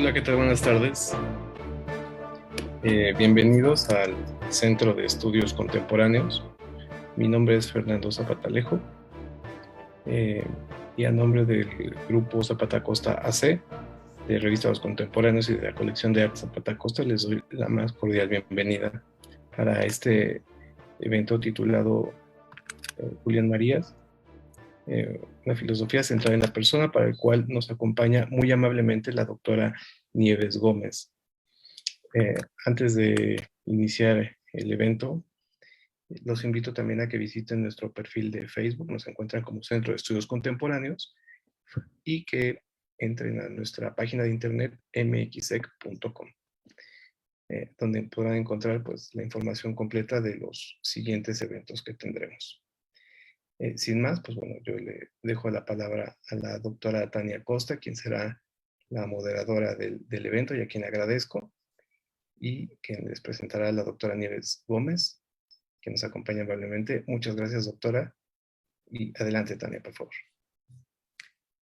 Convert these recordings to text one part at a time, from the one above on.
Hola, ¿qué tal? Buenas tardes. Bienvenidos al Centro de Estudios Contemporáneos. Mi nombre es Fernando Zapata-Alejo y a nombre del Grupo Zapata Costa AC, de Revista Los Contemporáneos y de la colección de arte Zapata Costa, les doy la más cordial bienvenida para este evento titulado Julián Marías, una filosofía centrada en la persona, para el cual nos acompaña muy amablemente la doctora Nieves Gómez. Antes de iniciar el evento, los invito también a que visiten nuestro perfil de Facebook, nos encuentran como Centro de Estudios Contemporáneos, y que entren a nuestra página de internet mxec.com, donde podrán encontrar pues, la información completa de los siguientes eventos que tendremos. Sin más, pues bueno, yo le dejo la palabra a la doctora Tania Costa, quien será la moderadora del evento y a quien agradezco, y quien les presentará a la doctora Nieves Gómez, que nos acompaña amablemente. Muchas gracias, doctora. Y adelante, Tania, por favor.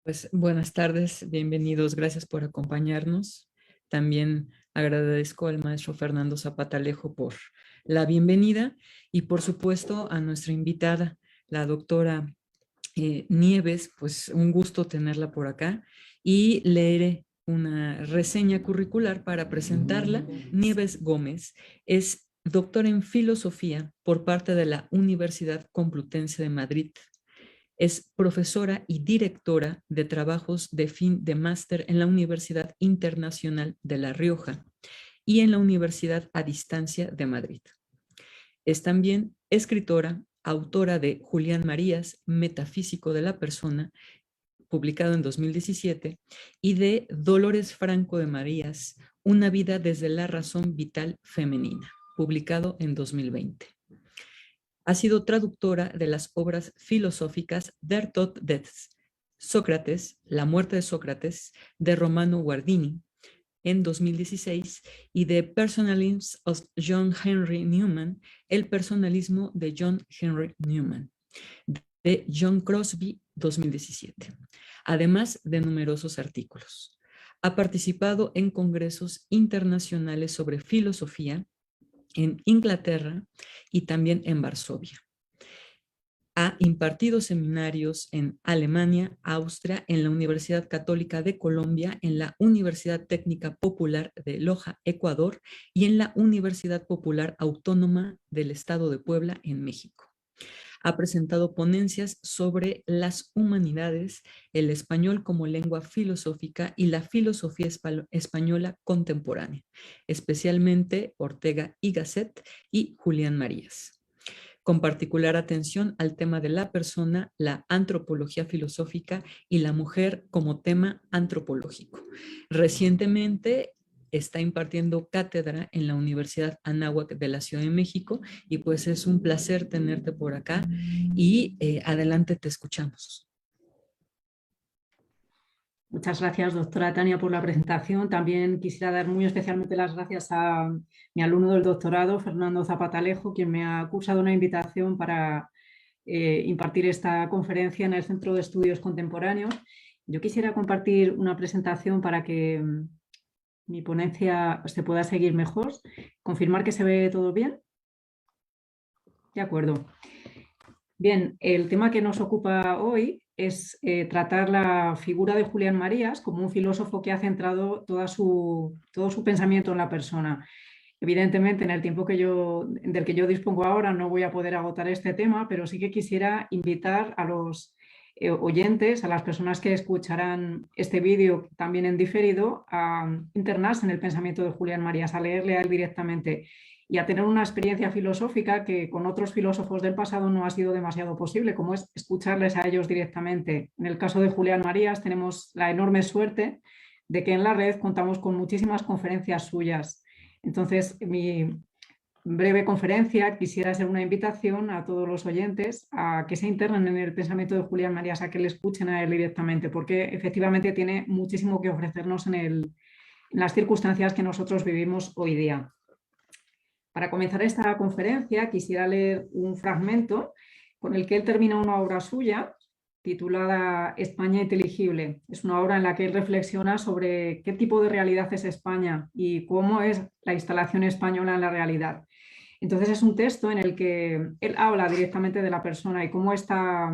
Pues buenas tardes, bienvenidos, gracias por acompañarnos. También agradezco al maestro Fernando Zapata-Alejo por la bienvenida y por supuesto a nuestra invitada, la doctora Nieves, pues un gusto tenerla por acá y leeré una reseña curricular para presentarla. Nieves Gómez es doctora en filosofía por parte de la Universidad Complutense de Madrid. Es profesora y directora de trabajos de fin de máster en la Universidad Internacional de La Rioja y en la Universidad a Distancia de Madrid. Es también escritora, autora de Julián Marías, Metafísico de la Persona, publicado en 2017, y de Dolores Franco de Marías, Una vida desde la razón vital femenina, publicado en 2020. Ha sido traductora de las obras filosóficas Der Tod des Sócrates, La muerte de Sócrates, de Romano Guardini, en 2016, y de Personalism of John Henry Newman, El personalismo de John Henry Newman, de John Crosby, 2017, además de numerosos artículos. Ha participado en congresos internacionales sobre filosofía en Inglaterra y también en Varsovia. Ha impartido seminarios en Alemania, Austria, en la Universidad Católica de Colombia, en la Universidad Técnica Popular de Loja, Ecuador, y en la Universidad Popular Autónoma del Estado de Puebla, en México. Ha presentado ponencias sobre las humanidades, el español como lengua filosófica y la filosofía española contemporánea, especialmente Ortega y Gasset y Julián Marías, con particular atención al tema de la persona, la antropología filosófica y la mujer como tema antropológico. Recientemente está impartiendo cátedra en la Universidad Anáhuac de la Ciudad de México y pues es un placer tenerte por acá y adelante, te escuchamos. Muchas gracias, doctora Tania, por la presentación. También quisiera dar muy especialmente las gracias a mi alumno del doctorado, Fernando Zapata-Alejo, quien me ha cursado una invitación para impartir esta conferencia en el Centro de Estudios Contemporáneos. Yo quisiera compartir una presentación para que mi ponencia se pueda seguir mejor. ¿Confirmar que se ve todo bien? De acuerdo. Bien, el tema que nos ocupa hoy es tratar la figura de Julián Marías como un filósofo que ha centrado todo su pensamiento en la persona. Evidentemente, en el tiempo del que yo dispongo ahora no voy a poder agotar este tema, pero sí que quisiera invitar a los oyentes, a las personas que escucharán este vídeo también en diferido, a internarse en el pensamiento de Julián Marías, a leerle a él directamente y a tener una experiencia filosófica que con otros filósofos del pasado no ha sido demasiado posible, como es escucharles a ellos directamente. En el caso de Julián Marías tenemos la enorme suerte de que en la red contamos con muchísimas conferencias suyas. Entonces, mi breve conferencia quisiera ser una invitación a todos los oyentes a que se internen en el pensamiento de Julián Marías, a que le escuchen a él directamente, porque efectivamente tiene muchísimo que ofrecernos en las circunstancias que nosotros vivimos hoy día. Para comenzar esta conferencia quisiera leer un fragmento con el que él termina una obra suya titulada España inteligible. Es una obra en la que él reflexiona sobre qué tipo de realidad es España y cómo es la instalación española en la realidad. Entonces es un texto en el que él habla directamente de la persona y cómo esta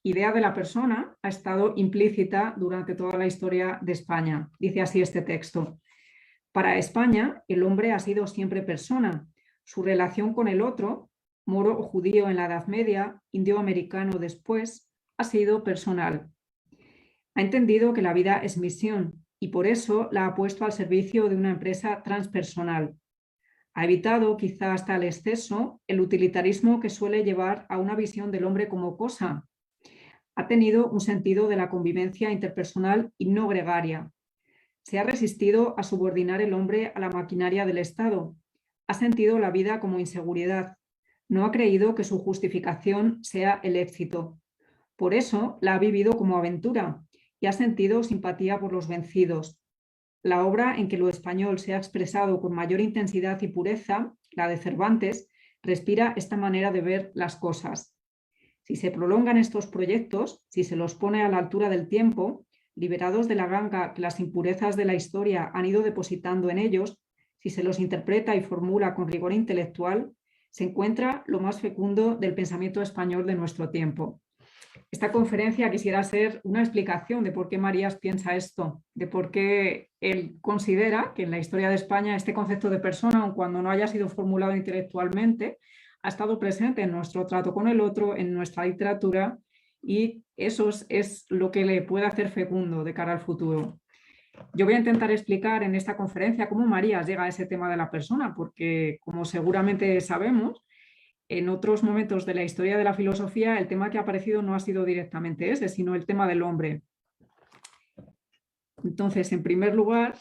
idea de la persona ha estado implícita durante toda la historia de España. Dice así este texto: para España, el hombre ha sido siempre persona. Su relación con el otro, moro o judío en la Edad Media, indioamericano después, ha sido personal. Ha entendido que la vida es misión y por eso la ha puesto al servicio de una empresa transpersonal. Ha evitado, quizá hasta el exceso, el utilitarismo que suele llevar a una visión del hombre como cosa. Ha tenido un sentido de la convivencia interpersonal y no gregaria. Se ha resistido a subordinar el hombre a la maquinaria del Estado. Ha sentido la vida como inseguridad. No ha creído que su justificación sea el éxito. Por eso la ha vivido como aventura y ha sentido simpatía por los vencidos. La obra en que lo español se ha expresado con mayor intensidad y pureza, la de Cervantes, respira esta manera de ver las cosas. Si se prolongan estos proyectos, si se los pone a la altura del tiempo, liberados de la ganga que las impurezas de la historia han ido depositando en ellos, si se los interpreta y formula con rigor intelectual, se encuentra lo más fecundo del pensamiento español de nuestro tiempo. Esta conferencia quisiera ser una explicación de por qué Marías piensa esto, de por qué él considera que en la historia de España este concepto de persona, aun cuando no haya sido formulado intelectualmente, ha estado presente en nuestro trato con el otro, en nuestra literatura, y eso es lo que le puede hacer fecundo de cara al futuro. Yo voy a intentar explicar en esta conferencia cómo Marías llega a ese tema de la persona, porque como seguramente sabemos, en otros momentos de la historia de la filosofía el tema que ha aparecido no ha sido directamente ese, sino el tema del hombre. Entonces, en primer lugar,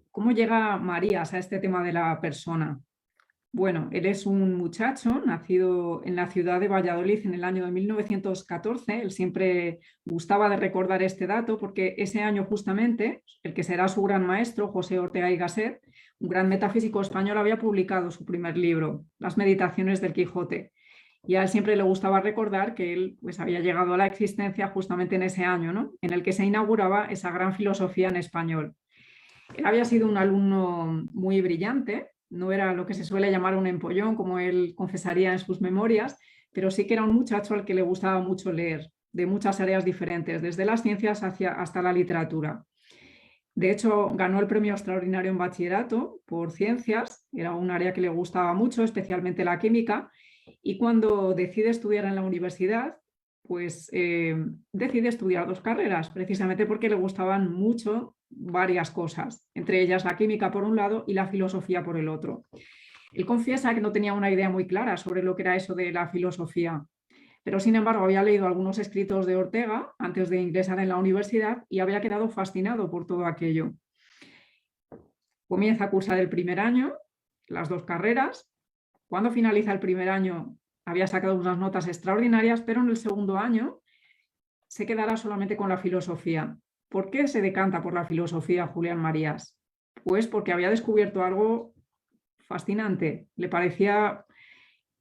¿cómo llega Marías a este tema de la persona? Bueno, él es un muchacho nacido en la ciudad de Valladolid en el año de 1914. Él siempre gustaba de recordar este dato porque ese año justamente el que será su gran maestro, José Ortega y Gasset, un gran metafísico español, había publicado su primer libro, Las Meditaciones del Quijote. Y a él siempre le gustaba recordar que él pues, había llegado a la existencia justamente en ese año, ¿no? En el que se inauguraba esa gran filosofía en español. Él había sido un alumno muy brillante. No era lo que se suele llamar un empollón, como él confesaría en sus memorias, pero sí que era un muchacho al que le gustaba mucho leer, de muchas áreas diferentes, desde las ciencias hasta la literatura. De hecho, ganó el premio extraordinario en bachillerato por ciencias, era un área que le gustaba mucho, especialmente la química, y cuando decide estudiar en la universidad, pues decide estudiar 2 carreras, precisamente porque le gustaban mucho varias cosas, entre ellas la química por un lado y la filosofía por el otro. Él confiesa que no tenía una idea muy clara sobre lo que era eso de la filosofía, pero sin embargo había leído algunos escritos de Ortega antes de ingresar en la universidad y había quedado fascinado por todo aquello. Comienza a cursar el primer año, las 2 carreras. Cuando finaliza el primer año había sacado unas notas extraordinarias, pero en el segundo año se quedará solamente con la filosofía. ¿Por qué se decanta por la filosofía Julián Marías? Pues porque había descubierto algo fascinante. Le parecía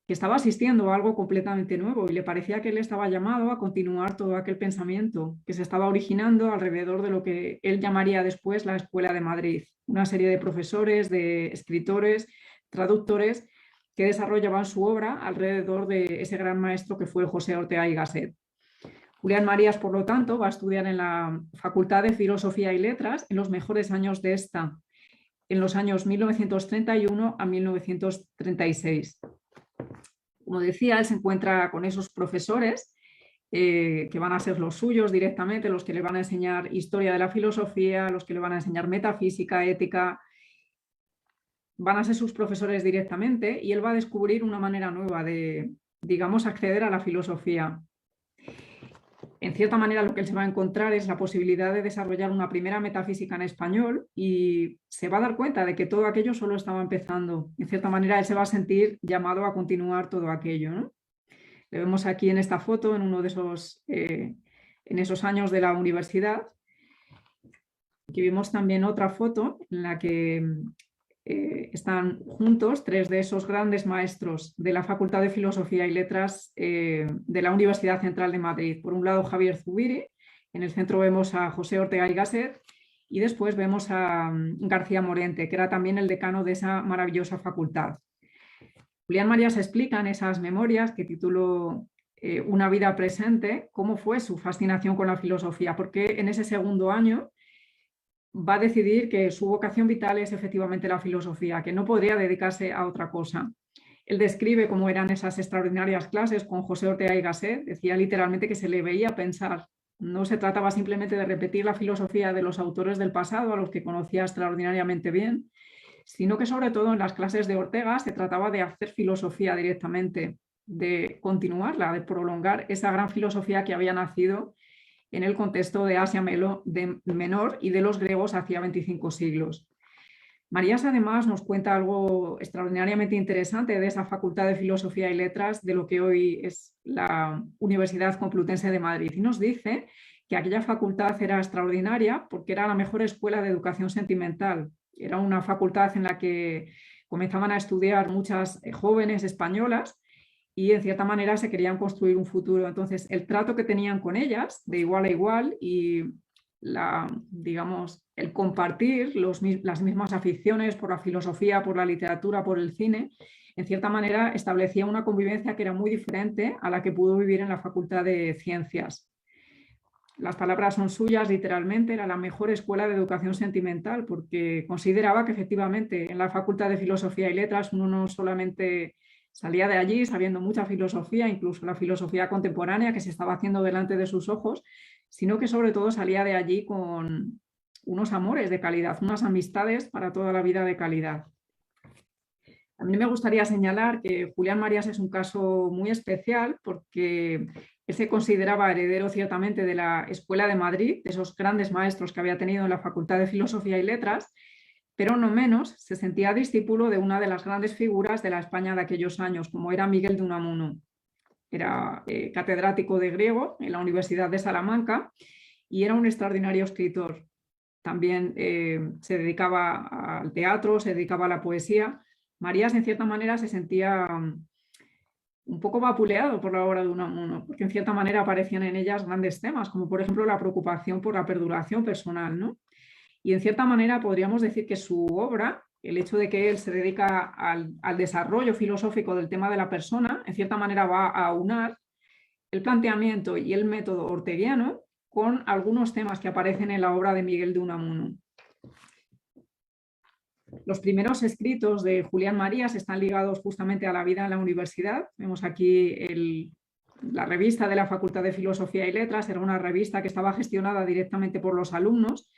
que estaba asistiendo a algo completamente nuevo y le parecía que él estaba llamado a continuar todo aquel pensamiento que se estaba originando alrededor de lo que él llamaría después la Escuela de Madrid. Una serie de profesores, de escritores, traductores que desarrollaban su obra alrededor de ese gran maestro que fue José Ortega y Gasset. Julián Marías, por lo tanto, va a estudiar en la Facultad de Filosofía y Letras en los mejores años de esta, en los años 1931 a 1936. Como decía, él se encuentra con esos profesores que van a ser los suyos directamente, los que le van a enseñar historia de la filosofía, los que le van a enseñar metafísica, ética, van a ser sus profesores directamente y él va a descubrir una manera nueva de, digamos, acceder a la filosofía. En cierta manera lo que él se va a encontrar es la posibilidad de desarrollar una primera metafísica en español y se va a dar cuenta de que todo aquello solo estaba empezando. En cierta manera él se va a sentir llamado a continuar todo aquello, ¿no? Le vemos aquí en esta foto, en uno de esos años de la universidad. Aquí vemos también otra foto en la que están juntos tres de esos grandes maestros de la Facultad de Filosofía y Letras de la Universidad Central de Madrid. Por un lado, Javier Zubiri, en el centro vemos a José Ortega y Gasset y después vemos a García Morente, que era también el decano de esa maravillosa facultad. Julián Marías explica en esas memorias que tituló Una vida presente, cómo fue su fascinación con la filosofía, porque en ese segundo año va a decidir que su vocación vital es efectivamente la filosofía, que no podría dedicarse a otra cosa. Él describe cómo eran esas extraordinarias clases con José Ortega y Gasset, decía literalmente que se le veía pensar. No se trataba simplemente de repetir la filosofía de los autores del pasado, a los que conocía extraordinariamente bien, sino que sobre todo en las clases de Ortega se trataba de hacer filosofía directamente, de continuarla, de prolongar esa gran filosofía que había nacido en el contexto de Asia Menor y de los griegos hacía 25 siglos. Marías además nos cuenta algo extraordinariamente interesante de esa Facultad de Filosofía y Letras de lo que hoy es la Universidad Complutense de Madrid, y nos dice que aquella facultad era extraordinaria porque era la mejor escuela de educación sentimental. Era una facultad en la que comenzaban a estudiar muchas jóvenes españolas y en cierta manera se querían construir un futuro. Entonces, el trato que tenían con ellas, de igual a igual, y digamos, el compartir las mismas aficiones por la filosofía, por la literatura, por el cine, en cierta manera establecía una convivencia que era muy diferente a la que pudo vivir en la Facultad de Ciencias. Las palabras son suyas, literalmente, era la mejor escuela de educación sentimental, porque consideraba que efectivamente en la Facultad de Filosofía y Letras uno no solamente salía de allí sabiendo mucha filosofía, incluso la filosofía contemporánea que se estaba haciendo delante de sus ojos, sino que sobre todo salía de allí con unos amores de calidad, unas amistades para toda la vida de calidad. A mí me gustaría señalar que Julián Marías es un caso muy especial porque él se consideraba heredero ciertamente de la Escuela de Madrid, de esos grandes maestros que había tenido en la Facultad de Filosofía y Letras, pero no menos se sentía discípulo de una de las grandes figuras de la España de aquellos años, como era Miguel de Unamuno. Era catedrático de griego en la Universidad de Salamanca y era un extraordinario escritor. También se dedicaba al teatro, se dedicaba a la poesía. Marías, en cierta manera, se sentía un poco vapuleado por la obra de Unamuno, porque en cierta manera aparecían en ellas grandes temas, como por ejemplo la preocupación por la perduración personal, ¿no? Y en cierta manera podríamos decir que su obra, el hecho de que él se dedica al desarrollo filosófico del tema de la persona, en cierta manera va a aunar el planteamiento y el método orteguiano con algunos temas que aparecen en la obra de Miguel de Unamuno. Los primeros escritos de Julián Marías están ligados justamente a la vida en la universidad. Vemos aquí la revista de la Facultad de Filosofía y Letras. Era una revista que estaba gestionada directamente por los alumnos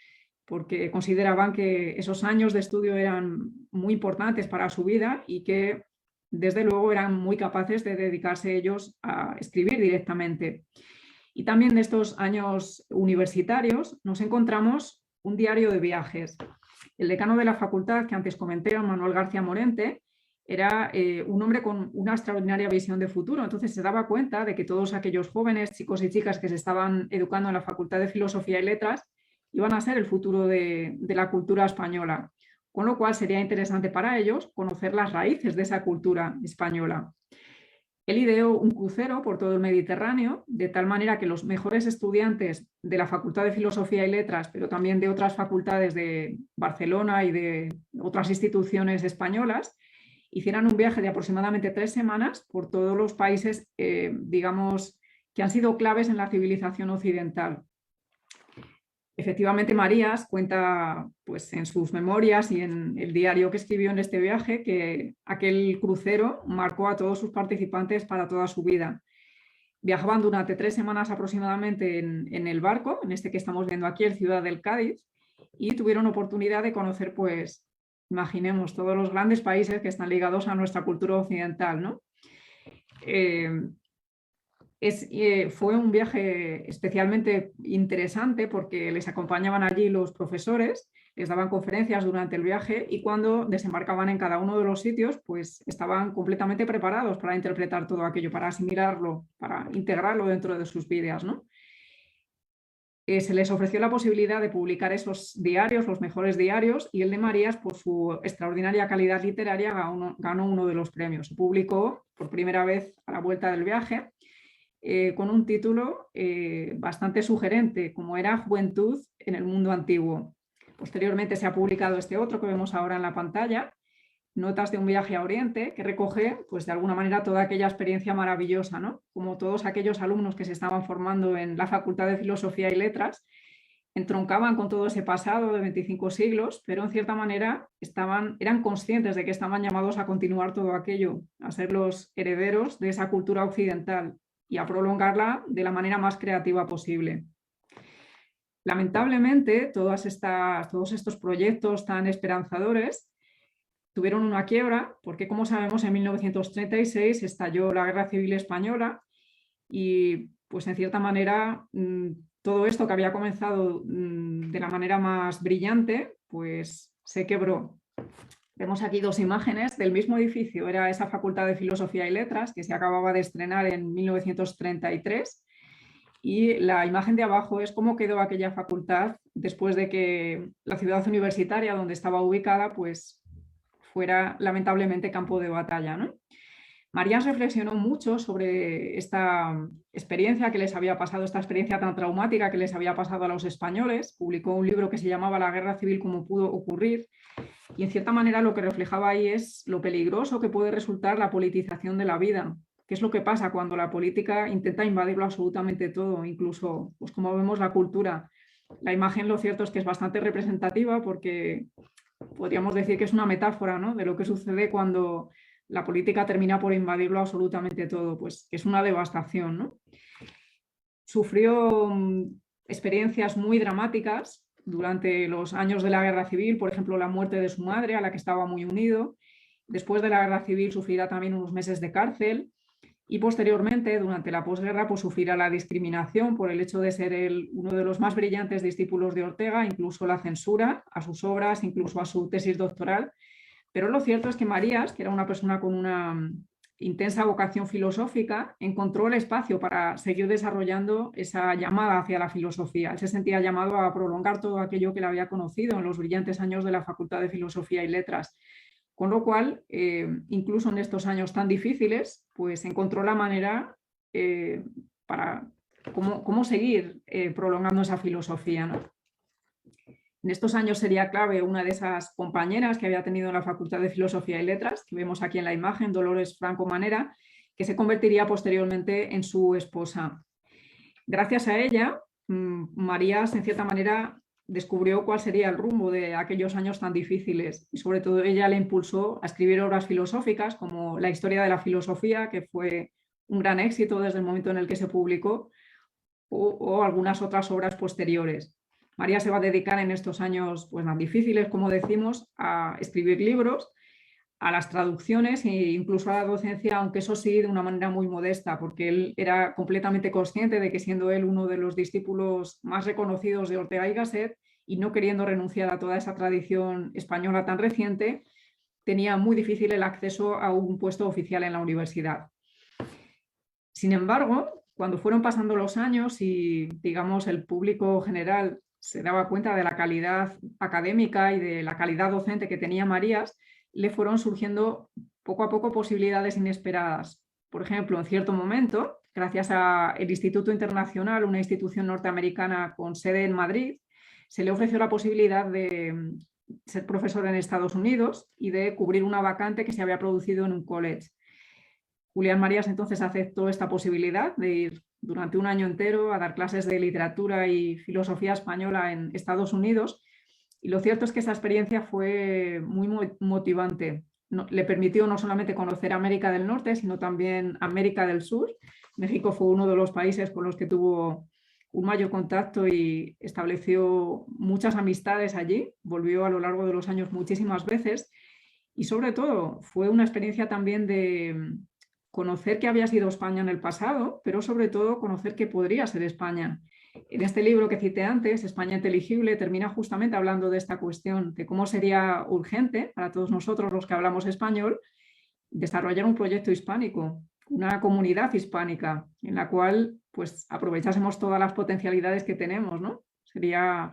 porque consideraban que esos años de estudio eran muy importantes para su vida y que desde luego eran muy capaces de dedicarse ellos a escribir directamente. Y también de estos años universitarios nos encontramos un diario de viajes. El decano de la facultad, que antes comenté, Manuel García Morente, era un hombre con una extraordinaria visión de futuro. Entonces se daba cuenta de que todos aquellos jóvenes, chicos y chicas que se estaban educando en la Facultad de Filosofía y Letras iban a ser el futuro de la cultura española, con lo cual sería interesante para ellos conocer las raíces de esa cultura española. Él ideó un crucero por todo el Mediterráneo, de tal manera que los mejores estudiantes de la Facultad de Filosofía y Letras, pero también de otras facultades de Barcelona y de otras instituciones españolas, hicieran un viaje de aproximadamente 3 semanas por todos los países, digamos, que han sido claves en la civilización occidental. Efectivamente, Marías cuenta pues, en sus memorias y en el diario que escribió en este viaje que aquel crucero marcó a todos sus participantes para toda su vida. Viajaban durante 3 semanas aproximadamente en el barco, en este que estamos viendo aquí, el Ciudad del Cádiz, y tuvieron oportunidad de conocer, pues, imaginemos, todos los grandes países que están ligados a nuestra cultura occidental, ¿no? Fue un viaje especialmente interesante porque les acompañaban allí los profesores, les daban conferencias durante el viaje y cuando desembarcaban en cada uno de los sitios, pues estaban completamente preparados para interpretar todo aquello, para asimilarlo, para integrarlo dentro de sus vidas, ¿no? se les ofreció la posibilidad de publicar esos diarios, los mejores diarios, y el de Marías, por su extraordinaria calidad literaria, ganó uno de los premios. Se publicó por primera vez a la vuelta del viaje, con un título bastante sugerente, como era Juventud en el mundo antiguo. Posteriormente se ha publicado este otro que vemos ahora en la pantalla, Notas de un viaje a Oriente, que recoge, pues de alguna manera, toda aquella experiencia maravillosa, ¿no? Como todos aquellos alumnos que se estaban formando en la Facultad de Filosofía y Letras entroncaban con todo ese pasado de 25 siglos, pero en cierta manera eran conscientes de que estaban llamados a continuar todo aquello, a ser los herederos de esa cultura occidental y a prolongarla de la manera más creativa posible. Lamentablemente, todos estos proyectos tan esperanzadores tuvieron una quiebra porque, como sabemos, en 1936 estalló la Guerra Civil Española y, pues, en cierta manera, todo esto que había comenzado de la manera más brillante, pues se quebró. Vemos aquí dos imágenes del mismo edificio. Era esa Facultad de Filosofía y Letras que se acababa de estrenar en 1933. Y la imagen de abajo es cómo quedó aquella facultad después de que la ciudad universitaria donde estaba ubicada, pues, fuera lamentablemente campo de batalla, ¿no? Marías reflexionó mucho sobre esta experiencia que les había pasado, esta experiencia tan traumática que les había pasado a los españoles. Publicó un libro que se llamaba La guerra civil como pudo ocurrir, y en cierta manera lo que reflejaba ahí es lo peligroso que puede resultar la politización de la vida. ¿Qué es lo que pasa cuando la política intenta invadirlo absolutamente todo, incluso, pues, como vemos, la cultura? La imagen, lo cierto es que es bastante representativa porque podríamos decir que es una metáfora, ¿no?, de lo que sucede cuando la política termina por invadirlo absolutamente todo, pues es una devastación, ¿no? Sufrió experiencias muy dramáticas durante los años de la Guerra Civil, por ejemplo, la muerte de su madre, a la que estaba muy unido. Después de la Guerra Civil sufrirá también unos meses de cárcel y posteriormente, durante la posguerra, pues sufrirá la discriminación por el hecho de ser uno de los más brillantes discípulos de Ortega, incluso la censura a sus obras, incluso a su tesis doctoral. Pero lo cierto es que Marías, que era una persona con una intensa vocación filosófica, encontró el espacio para seguir desarrollando esa llamada hacia la filosofía. Él se sentía llamado a prolongar todo aquello que él había conocido en los brillantes años de la Facultad de Filosofía y Letras. Con lo cual, incluso en estos años tan difíciles, pues encontró la manera para cómo seguir prolongando esa filosofía, ¿no? En estos años sería clave una de esas compañeras que había tenido en la Facultad de Filosofía y Letras, que vemos aquí en la imagen, Dolores Franco Manera, que se convertiría posteriormente en su esposa. Gracias a ella, Marías, en cierta manera, descubrió cuál sería el rumbo de aquellos años tan difíciles y, sobre todo, ella le impulsó a escribir obras filosóficas como La historia de la filosofía, que fue un gran éxito desde el momento en el que se publicó, o algunas otras obras posteriores. María se va a dedicar en estos años, pues, más difíciles, como decimos, a escribir libros, a las traducciones e incluso a la docencia, aunque eso sí de una manera muy modesta, porque él era completamente consciente de que, siendo él uno de los discípulos más reconocidos de Ortega y Gasset y no queriendo renunciar a toda esa tradición española tan reciente, tenía muy difícil el acceso a un puesto oficial en la universidad. Sin embargo, cuando fueron pasando los años y, digamos, el público general se daba cuenta de la calidad académica y de la calidad docente que tenía Marías, le fueron surgiendo poco a poco posibilidades inesperadas. Por ejemplo, en cierto momento, gracias al Instituto Internacional, una institución norteamericana con sede en Madrid, se le ofreció la posibilidad de ser profesor en Estados Unidos y de cubrir una vacante que se había producido en un college. Julián Marías entonces aceptó esta posibilidad de ir durante un año entero a dar clases de literatura y filosofía española en Estados Unidos, y lo cierto es que esa experiencia fue muy motivante. Le permitió no solamente conocer América del Norte, sino también América del Sur. México fue uno de los países con los que tuvo un mayor contacto y estableció muchas amistades allí. Volvió a lo largo de los años muchísimas veces y, sobre todo, fue una experiencia también de conocer qué había sido España en el pasado, pero sobre todo conocer qué podría ser España. En este libro que cité antes, España Inteligible, termina justamente hablando de esta cuestión, de cómo sería urgente para todos nosotros los que hablamos español desarrollar un proyecto hispánico, una comunidad hispánica en la cual pues aprovechásemos todas las potencialidades que tenemos, ¿no? Sería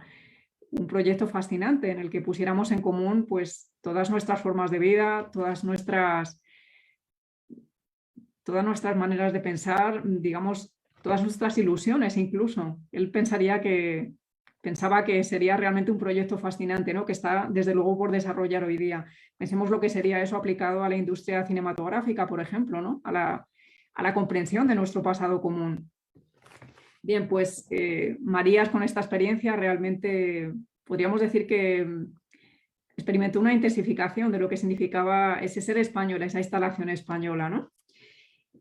un proyecto fascinante en el que pusiéramos en común pues todas nuestras formas de vida, todas nuestras maneras de pensar, digamos, todas nuestras ilusiones incluso. Él pensaba que sería realmente un proyecto fascinante, ¿no? Que está desde luego por desarrollar hoy día. Pensemos lo que sería eso aplicado a la industria cinematográfica, por ejemplo, ¿no? A la comprensión de nuestro pasado común. Bien, pues Marías con esta experiencia realmente podríamos decir que experimentó una intensificación de lo que significaba ese ser español, esa instalación española, ¿no?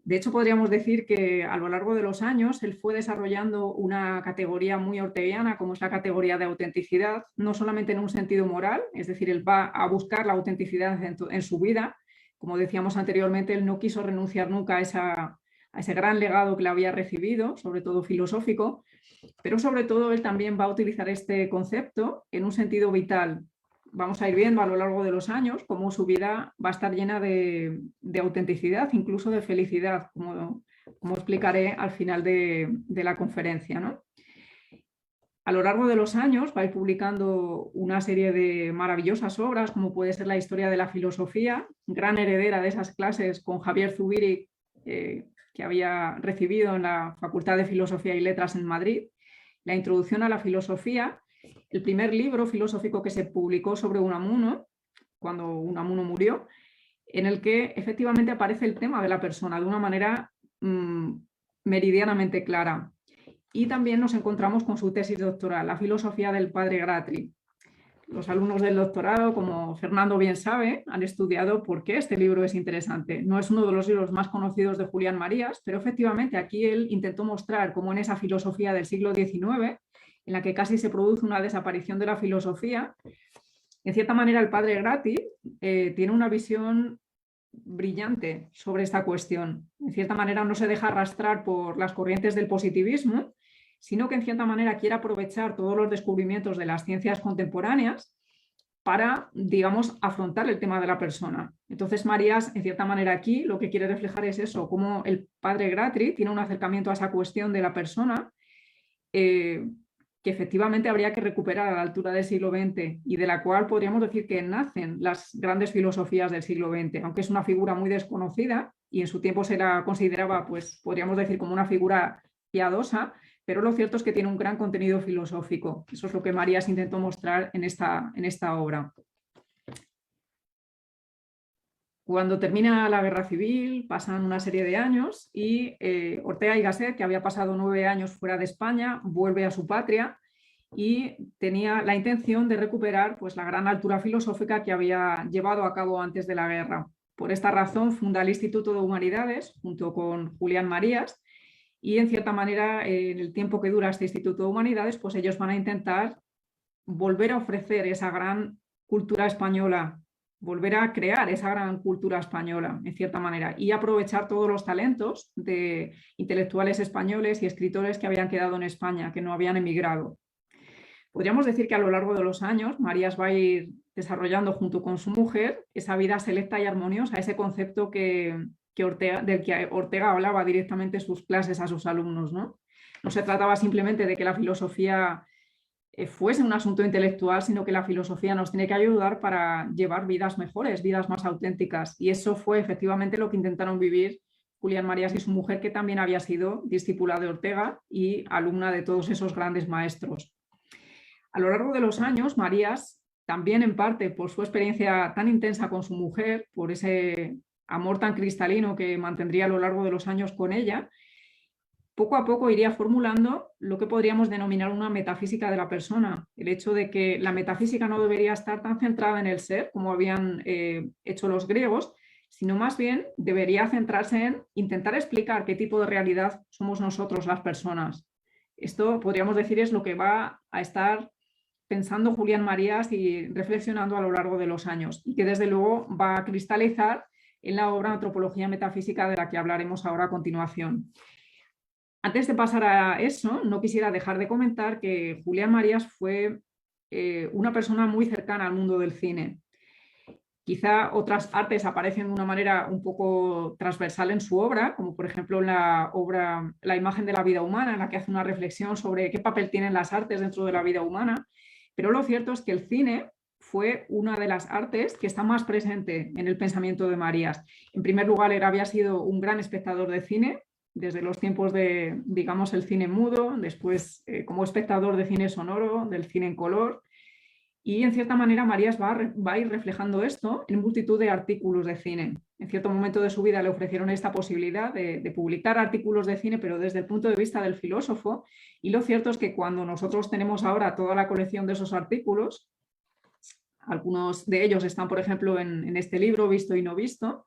De hecho, podríamos decir que a lo largo de los años él fue desarrollando una categoría muy orteguiana, como es la categoría de autenticidad, no solamente en un sentido moral, es decir, él va a buscar la autenticidad en su vida. Como decíamos anteriormente, él no quiso renunciar nunca a ese gran legado que le había recibido, sobre todo filosófico, pero sobre todo él también va a utilizar este concepto en un sentido vital. Vamos a ir viendo a lo largo de los años cómo su vida va a estar llena de autenticidad, incluso de felicidad, como explicaré al final de la conferencia, ¿no? A lo largo de los años va a ir publicando una serie de maravillosas obras, como puede ser la historia de la filosofía, gran heredera de esas clases con Javier Zubiri, que había recibido en la Facultad de Filosofía y Letras en Madrid, la introducción a la filosofía, el primer libro filosófico que se publicó sobre Unamuno, cuando Unamuno murió, en el que efectivamente aparece el tema de la persona de una manera meridianamente clara. Y también nos encontramos con su tesis doctoral, La filosofía del padre Gratri. Los alumnos del doctorado, como Fernando bien sabe, han estudiado por qué este libro es interesante. No es uno de los libros más conocidos de Julián Marías, pero efectivamente aquí él intentó mostrar cómo en esa filosofía del siglo XIX, en la que casi se produce una desaparición de la filosofía, en cierta manera el padre Gratri tiene una visión brillante sobre esta cuestión. En cierta manera no se deja arrastrar por las corrientes del positivismo, sino que en cierta manera quiere aprovechar todos los descubrimientos de las ciencias contemporáneas para, digamos, afrontar el tema de la persona. Entonces Marías, en cierta manera aquí, lo que quiere reflejar es eso, cómo el padre Gratri tiene un acercamiento a esa cuestión de la persona que efectivamente habría que recuperar a la altura del siglo XX y de la cual podríamos decir que nacen las grandes filosofías del siglo XX, aunque es una figura muy desconocida y en su tiempo se la consideraba, pues podríamos decir, como una figura piadosa, pero lo cierto es que tiene un gran contenido filosófico. Eso es lo que Marías intentó mostrar en esta obra. Cuando termina la Guerra Civil, pasan una serie de años y Ortega y Gasset, que había pasado 9 años fuera de España, vuelve a su patria y tenía la intención de recuperar pues, la gran altura filosófica que había llevado a cabo antes de la guerra. Por esta razón funda el Instituto de Humanidades junto con Julián Marías y en cierta manera en el tiempo que dura este Instituto de Humanidades pues ellos van a intentar volver a ofrecer esa gran cultura española, volver a crear esa gran cultura española en cierta manera y aprovechar todos los talentos de intelectuales españoles y escritores que habían quedado en España, que no habían emigrado. Podríamos decir que a lo largo de los años Marías va a ir desarrollando junto con su mujer esa vida selecta y armoniosa, ese concepto del que Ortega hablaba directamente en sus clases a sus alumnos, ¿no? No se trataba simplemente de que la filosofía fuese un asunto intelectual, sino que la filosofía nos tiene que ayudar para llevar vidas mejores, vidas más auténticas. Y eso fue efectivamente lo que intentaron vivir Julián Marías y su mujer, que también había sido discípula de Ortega y alumna de todos esos grandes maestros. A lo largo de los años, Marías, también en parte por su experiencia tan intensa con su mujer, por ese amor tan cristalino que mantendría a lo largo de los años con ella, poco a poco iría formulando lo que podríamos denominar una metafísica de la persona. El hecho de que la metafísica no debería estar tan centrada en el ser, como habían hecho los griegos, sino más bien debería centrarse en intentar explicar qué tipo de realidad somos nosotros las personas. Esto, podríamos decir, es lo que va a estar pensando Julián Marías y reflexionando a lo largo de los años y que desde luego va a cristalizar en la obra Antropología Metafísica de la que hablaremos ahora a continuación. Antes de pasar a eso, no quisiera dejar de comentar que Julián Marías fue una persona muy cercana al mundo del cine. Quizá otras artes aparecen de una manera un poco transversal en su obra, como por ejemplo en la obra La imagen de la vida humana, en la que hace una reflexión sobre qué papel tienen las artes dentro de la vida humana, pero lo cierto es que el cine fue una de las artes que está más presente en el pensamiento de Marías. En primer lugar, él había sido un gran espectador de cine, desde los tiempos de, digamos, el cine mudo, después como espectador de cine sonoro, del cine en color, y en cierta manera Marías va a ir reflejando esto en multitud de artículos de cine. En cierto momento de su vida le ofrecieron esta posibilidad de publicar artículos de cine, pero desde el punto de vista del filósofo, y lo cierto es que cuando nosotros tenemos ahora toda la colección de esos artículos, algunos de ellos están, por ejemplo, en este libro, Visto y no visto,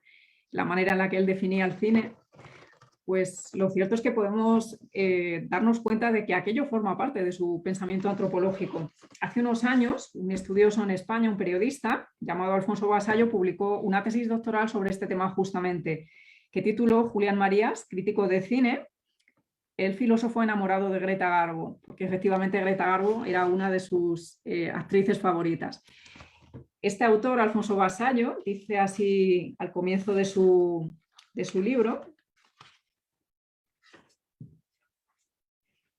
la manera en la que él definía el cine, pues lo cierto es que podemos darnos cuenta de que aquello forma parte de su pensamiento antropológico. Hace unos años, un estudioso en España, un periodista llamado Alfonso Vasallo, publicó una tesis doctoral sobre este tema justamente, que tituló Julián Marías, crítico de cine, el filósofo enamorado de Greta Garbo, porque efectivamente Greta Garbo era una de sus actrices favoritas. Este autor, Alfonso Vasallo, dice así al comienzo de su libro: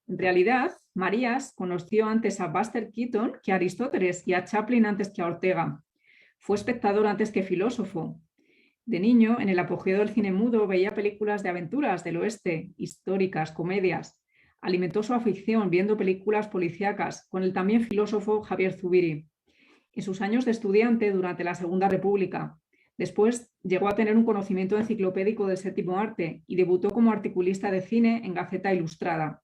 en realidad, Marías conoció antes a Buster Keaton que a Aristóteles y a Chaplin antes que a Ortega. Fue espectador antes que filósofo. De niño, en el apogeo del cine mudo, veía películas de aventuras del oeste, históricas, comedias. Alimentó su afición viendo películas policíacas con el también filósofo Javier Zubiri. En sus años de estudiante durante la Segunda República. Después llegó a tener un conocimiento enciclopédico del séptimo arte y debutó como articulista de cine en Gaceta Ilustrada,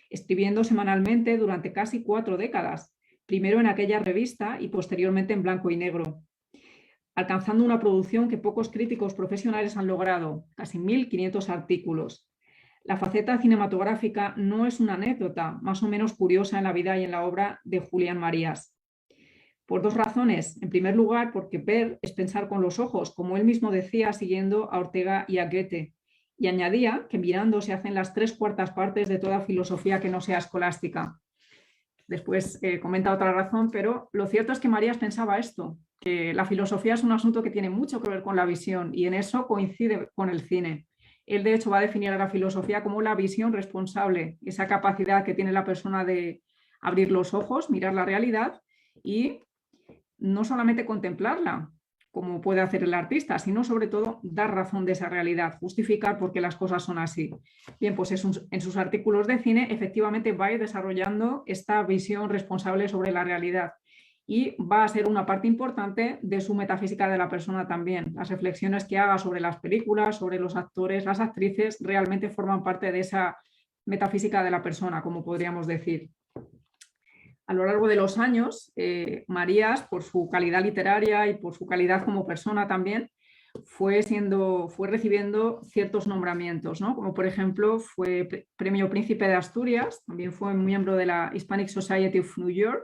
escribiendo semanalmente durante casi 4 décadas, primero en aquella revista y posteriormente en blanco y negro, alcanzando una producción que pocos críticos profesionales han logrado, casi 1.500 artículos. La faceta cinematográfica no es una anécdota más o menos curiosa en la vida y en la obra de Julián Marías. Por 2 razones. En primer lugar, porque ver es pensar con los ojos, como él mismo decía, siguiendo a Ortega y a Goethe. Y añadía que mirando se hacen las 3/4 partes de toda filosofía que no sea escolástica. Después comenta otra razón, pero lo cierto es que Marías pensaba esto, que la filosofía es un asunto que tiene mucho que ver con la visión y en eso coincide con el cine. Él, de hecho, va a definir a la filosofía como la visión responsable, esa capacidad que tiene la persona de abrir los ojos, mirar la realidad y no solamente contemplarla, como puede hacer el artista, sino sobre todo dar razón de esa realidad, justificar por qué las cosas son así. Bien, pues en sus artículos de cine efectivamente va a ir desarrollando esta visión responsable sobre la realidad y va a ser una parte importante de su metafísica de la persona también. Las reflexiones que haga sobre las películas, sobre los actores, las actrices, realmente forman parte de esa metafísica de la persona, como podríamos decir. A lo largo de los años, Marías, por su calidad literaria y por su calidad como persona también, fue recibiendo ciertos nombramientos, ¿no? Como por ejemplo fue Premio Príncipe de Asturias, también fue miembro de la Hispanic Society of New York,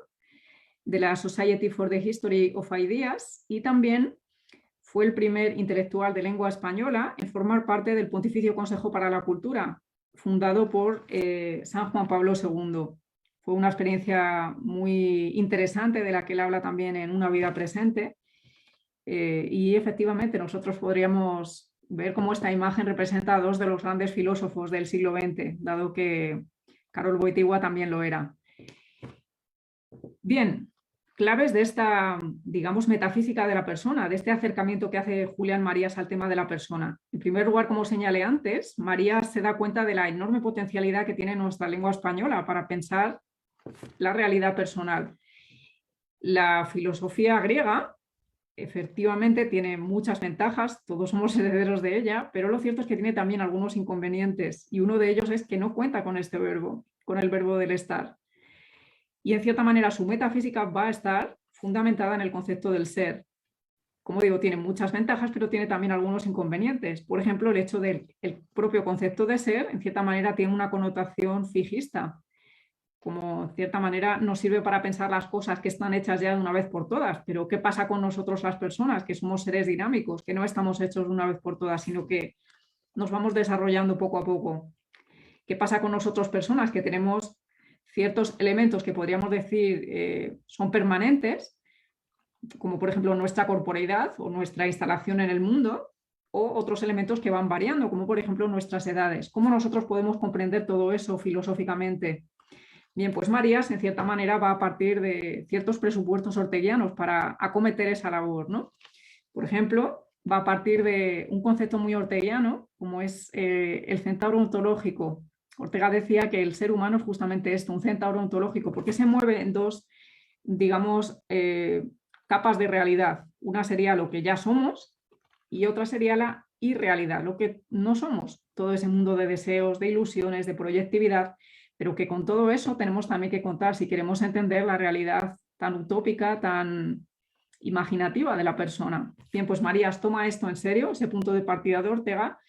de la Society for the History of Ideas y también fue el primer intelectual de lengua española en formar parte del Pontificio Consejo para la Cultura, fundado por San Juan Pablo II. Fue una experiencia muy interesante de la que él habla también en Una vida presente y efectivamente nosotros podríamos ver cómo esta imagen representa a 2 de los grandes filósofos del siglo XX, dado que Karol Wojtyła también lo era. Bien, claves de esta, digamos, metafísica de la persona, de este acercamiento que hace Julián Marías al tema de la persona. En primer lugar, como señalé antes, Marías se da cuenta de la enorme potencialidad que tiene nuestra lengua española para pensar la realidad personal. La filosofía griega efectivamente tiene muchas ventajas, todos somos herederos de ella, pero lo cierto es que tiene también algunos inconvenientes y uno de ellos es que no cuenta con este verbo, con el verbo del estar. Y en cierta manera su metafísica va a estar fundamentada en el concepto del ser. Como digo, tiene muchas ventajas, pero tiene también algunos inconvenientes. Por ejemplo, el hecho del propio concepto de ser, en cierta manera, tiene una connotación fijista. Como en cierta manera nos sirve para pensar las cosas que están hechas ya de una vez por todas, pero ¿qué pasa con nosotros las personas, que somos seres dinámicos, que no estamos hechos de una vez por todas, sino que nos vamos desarrollando poco a poco? ¿Qué pasa con nosotros personas que tenemos ciertos elementos que podríamos decir son permanentes, como por ejemplo nuestra corporeidad o nuestra instalación en el mundo, o otros elementos que van variando, como por ejemplo nuestras edades. ¿Cómo nosotros podemos comprender todo eso filosóficamente? Bien, pues Marías, en cierta manera, va a partir de ciertos presupuestos orteguianos para acometer esa labor, ¿no? Por ejemplo, va a partir de un concepto muy orteguiano, como es el centauro ontológico. Ortega decía que el ser humano es justamente esto, un centauro ontológico, porque se mueve en dos, digamos, capas de realidad. Una sería lo que ya somos y otra sería la irrealidad, lo que no somos, todo ese mundo de deseos, de ilusiones, de proyectividad, pero que con todo eso tenemos también que contar si queremos entender la realidad tan utópica, tan imaginativa de la persona. Bien, pues Marías toma esto en serio, ese punto de partida de Ortega,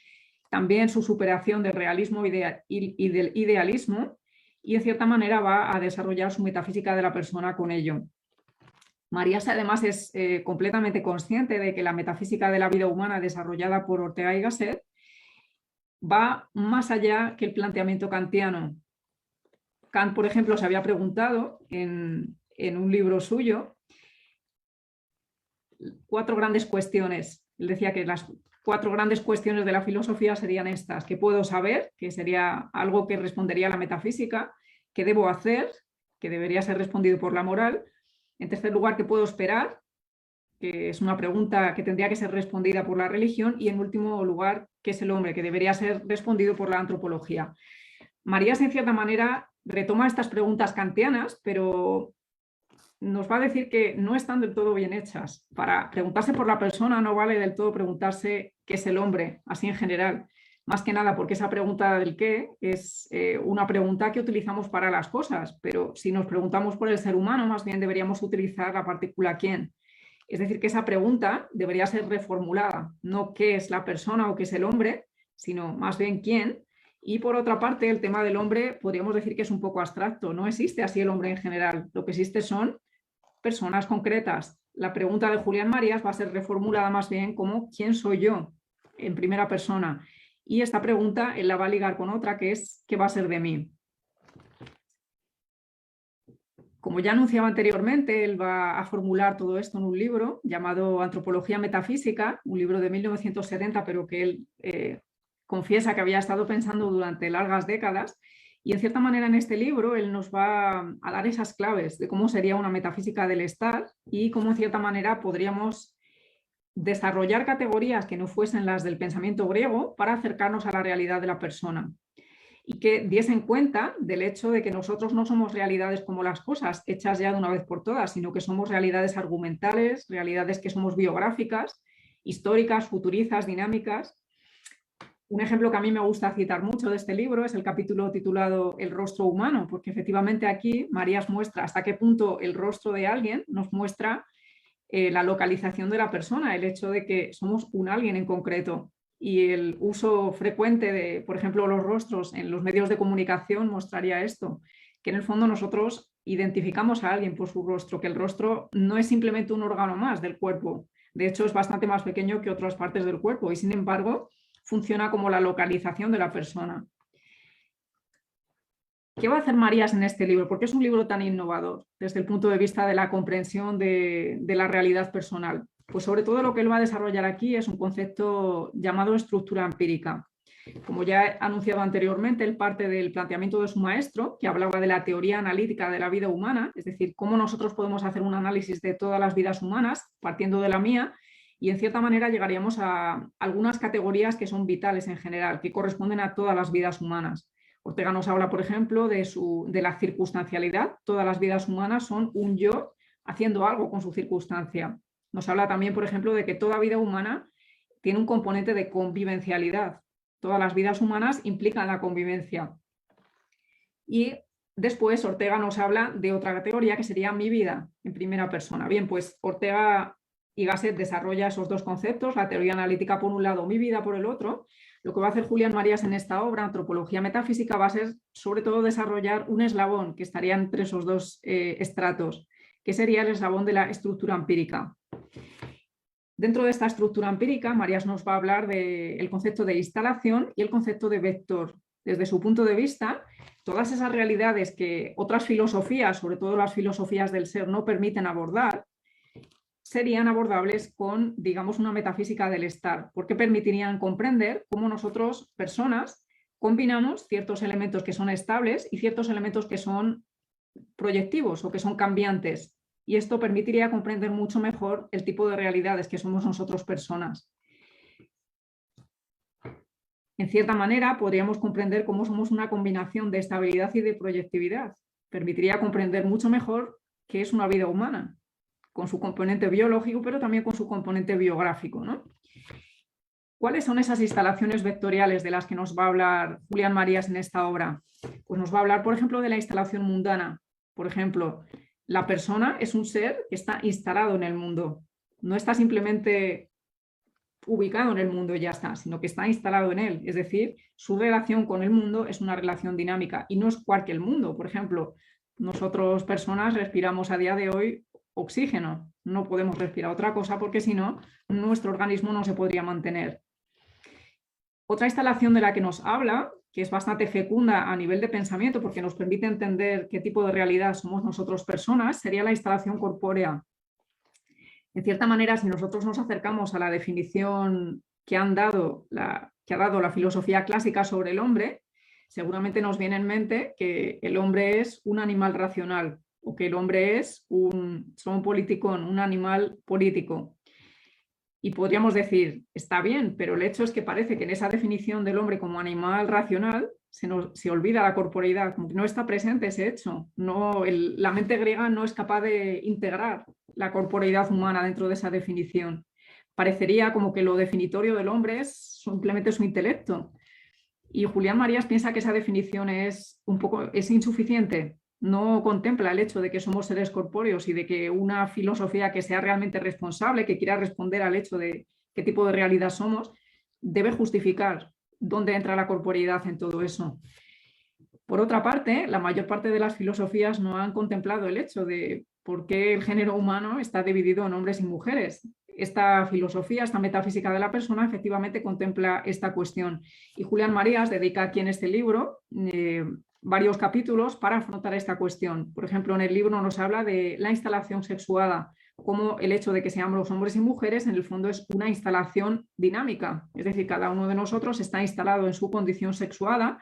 también su superación del realismo y del idealismo, y en cierta manera va a desarrollar su metafísica de la persona con ello. Marías además es completamente consciente de que la metafísica de la vida humana desarrollada por Ortega y Gasset va más allá que el planteamiento kantiano. Kant, por ejemplo, se había preguntado en un libro suyo 4 grandes cuestiones. Él decía que las 4 grandes cuestiones de la filosofía serían estas: ¿qué puedo saber?, que sería algo que respondería a la metafísica; ¿qué debo hacer?, que debería ser respondido por la moral; en tercer lugar, ¿qué puedo esperar?, que es una pregunta que tendría que ser respondida por la religión; y en último lugar, ¿qué es el hombre?, que debería ser respondido por la antropología. Marías, en cierta manera, retoma estas preguntas kantianas, pero nos va a decir que no están del todo bien hechas. Para preguntarse por la persona no vale del todo preguntarse qué es el hombre, así en general. Más que nada porque esa pregunta del qué es una pregunta que utilizamos para las cosas, pero si nos preguntamos por el ser humano, más bien deberíamos utilizar la partícula quién. Es decir, que esa pregunta debería ser reformulada, no qué es la persona o qué es el hombre, sino más bien quién. Y por otra parte, el tema del hombre podríamos decir que es un poco abstracto. No existe así el hombre en general. Lo que existe son personas concretas. La pregunta de Julián Marías va a ser reformulada más bien como ¿quién soy yo?, en primera persona. Y esta pregunta él la va a ligar con otra, que es ¿qué va a ser de mí? Como ya anunciaba anteriormente, él va a formular todo esto en un libro llamado Antropología Metafísica, un libro de 1970, pero que él confiesa que había estado pensando durante largas décadas. Y en cierta manera en este libro él nos va a dar esas claves de cómo sería una metafísica del estar y cómo en cierta manera podríamos desarrollar categorías que no fuesen las del pensamiento griego para acercarnos a la realidad de la persona, y que diesen cuenta del hecho de que nosotros no somos realidades como las cosas hechas ya de una vez por todas, sino que somos realidades argumentales, realidades que somos biográficas, históricas, futurizas, dinámicas. Un ejemplo que a mí me gusta citar mucho de este libro es el capítulo titulado El rostro humano, porque efectivamente aquí Marías muestra hasta qué punto el rostro de alguien nos muestra la localización de la persona, el hecho de que somos un alguien en concreto. Y el uso frecuente de, por ejemplo, los rostros en los medios de comunicación mostraría esto, que en el fondo nosotros identificamos a alguien por su rostro, que el rostro no es simplemente un órgano más del cuerpo, de hecho es bastante más pequeño que otras partes del cuerpo y sin embargo funciona como la localización de la persona. ¿Qué va a hacer Marías en este libro? ¿Por qué es un libro tan innovador desde el punto de vista de la comprensión de la realidad personal? Pues sobre todo lo que él va a desarrollar aquí es un concepto llamado estructura empírica. Como ya he anunciado anteriormente, él parte del planteamiento de su maestro, que hablaba de la teoría analítica de la vida humana, es decir, cómo nosotros podemos hacer un análisis de todas las vidas humanas, partiendo de la mía, y en cierta manera llegaríamos a algunas categorías que son vitales en general, que corresponden a todas las vidas humanas. Ortega nos habla, por ejemplo, de la circunstancialidad. Todas las vidas humanas son un yo haciendo algo con su circunstancia. Nos habla también, por ejemplo, de que toda vida humana tiene un componente de convivencialidad. Todas las vidas humanas implican la convivencia. Y después Ortega nos habla de otra categoría que sería mi vida en primera persona. Bien, pues Ortega y Gasset desarrolla esos dos conceptos, la teoría analítica por un lado, mi vida por el otro. Lo que va a hacer Julián Marías en esta obra, Antropología Metafísica, va a ser sobre todo desarrollar un eslabón que estaría entre esos dos estratos, que sería el eslabón de la estructura empírica. Dentro de esta estructura empírica, Marías nos va a hablar del concepto de instalación y el concepto de vector. Desde su punto de vista, todas esas realidades que otras filosofías, sobre todo las filosofías del ser, no permiten abordar, serían abordables con, digamos, una metafísica del estar, porque permitirían comprender cómo nosotros, personas, combinamos ciertos elementos que son estables y ciertos elementos que son proyectivos o que son cambiantes. Y esto permitiría comprender mucho mejor el tipo de realidades que somos nosotros personas. En cierta manera, podríamos comprender cómo somos una combinación de estabilidad y de proyectividad. Permitiría comprender mucho mejor qué es una vida humana, con su componente biológico, pero también con su componente biográfico, ¿no? ¿Cuáles son esas instalaciones vectoriales de las que nos va a hablar Julián Marías en esta obra? Pues nos va a hablar, por ejemplo, de la instalación mundana. Por ejemplo, la persona es un ser que está instalado en el mundo. No está simplemente ubicado en el mundo y ya está, sino que está instalado en él. Es decir, su relación con el mundo es una relación dinámica y no es cualquier mundo. Por ejemplo, nosotros personas respiramos a día de hoy oxígeno. No podemos respirar otra cosa porque si no, nuestro organismo no se podría mantener. Otra instalación de la que nos habla, que es bastante fecunda a nivel de pensamiento porque nos permite entender qué tipo de realidad somos nosotros personas, sería la instalación corpórea. En cierta manera, si nosotros nos acercamos a la definición que ha dado la filosofía clásica sobre el hombre, seguramente nos viene en mente que el hombre es un animal racional o que el hombre es un politicón, un animal político. Y podríamos decir, está bien, pero el hecho es que parece que en esa definición del hombre como animal racional se olvida la corporeidad, como que no está presente ese hecho. La mente griega no es capaz de integrar la corporeidad humana dentro de esa definición. Parecería como que lo definitorio del hombre es simplemente su intelecto. Y Julián Marías piensa que esa definición es insuficiente. No contempla el hecho de que somos seres corpóreos y de que una filosofía que sea realmente responsable, que quiera responder al hecho de qué tipo de realidad somos, debe justificar dónde entra la corporeidad en todo eso. Por otra parte, la mayor parte de las filosofías no han contemplado el hecho de por qué el género humano está dividido en hombres y mujeres. Esta filosofía, esta metafísica de la persona, efectivamente contempla esta cuestión. Y Julián Marías dedica aquí en este libro varios capítulos para afrontar esta cuestión. Por ejemplo, en el libro nos habla de la instalación sexuada, como el hecho de que seamos hombres y mujeres en el fondo es una instalación dinámica. Es decir, cada uno de nosotros está instalado en su condición sexuada,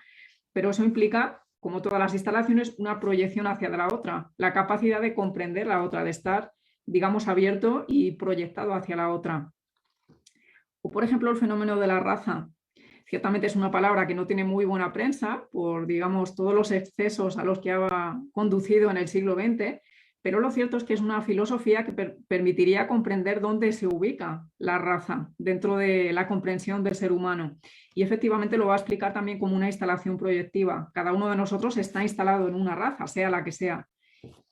pero eso implica, como todas las instalaciones, una proyección hacia la otra, la capacidad de comprender la otra, de estar, digamos, abierto y proyectado hacia la otra. O, por ejemplo, el fenómeno de la raza. Ciertamente es una palabra que no tiene muy buena prensa por, digamos, todos los excesos a los que ha conducido en el siglo XX, pero lo cierto es que es una filosofía que permitiría comprender dónde se ubica la raza dentro de la comprensión del ser humano. Y efectivamente lo va a explicar también como una instalación proyectiva. Cada uno de nosotros está instalado en una raza, sea la que sea.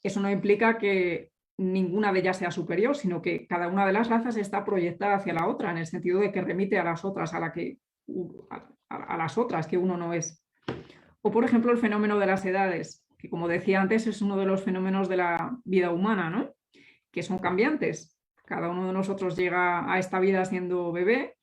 Eso no implica que ninguna de ellas sea superior, sino que cada una de las razas está proyectada hacia la otra, en el sentido de que remite a las otras, a las otras que uno no es. O, por ejemplo, el fenómeno de las edades, que como decía antes es uno de los fenómenos de la vida humana, ¿no? Que son cambiantes. Cada uno de nosotros llega a esta vida siendo bebé,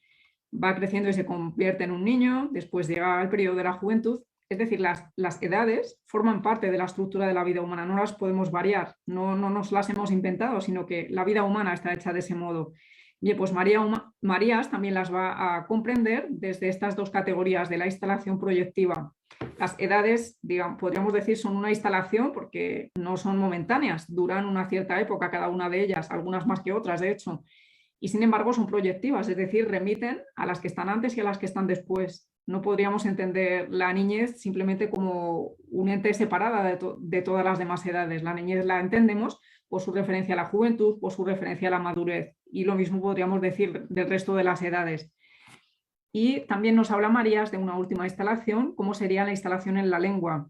va creciendo y se convierte en un niño, después llega al periodo de la juventud. Es decir, las edades forman parte de la estructura de la vida humana, no las podemos variar, no nos las hemos inventado, sino que la vida humana está hecha de ese modo. Bien, pues Marías también las va a comprender desde estas dos categorías de la instalación proyectiva. Las edades, digamos, podríamos decir, son una instalación porque no son momentáneas, duran una cierta época cada una de ellas, algunas más que otras, de hecho, y sin embargo son proyectivas, es decir, remiten a las que están antes y a las que están después. No podríamos entender la niñez simplemente como un ente separada de todas las demás edades. La niñez la entendemos por su referencia a la juventud, por su referencia a la madurez. Y lo mismo podríamos decir del resto de las edades. Y también nos habla Marías de una última instalación, como sería la instalación en la lengua.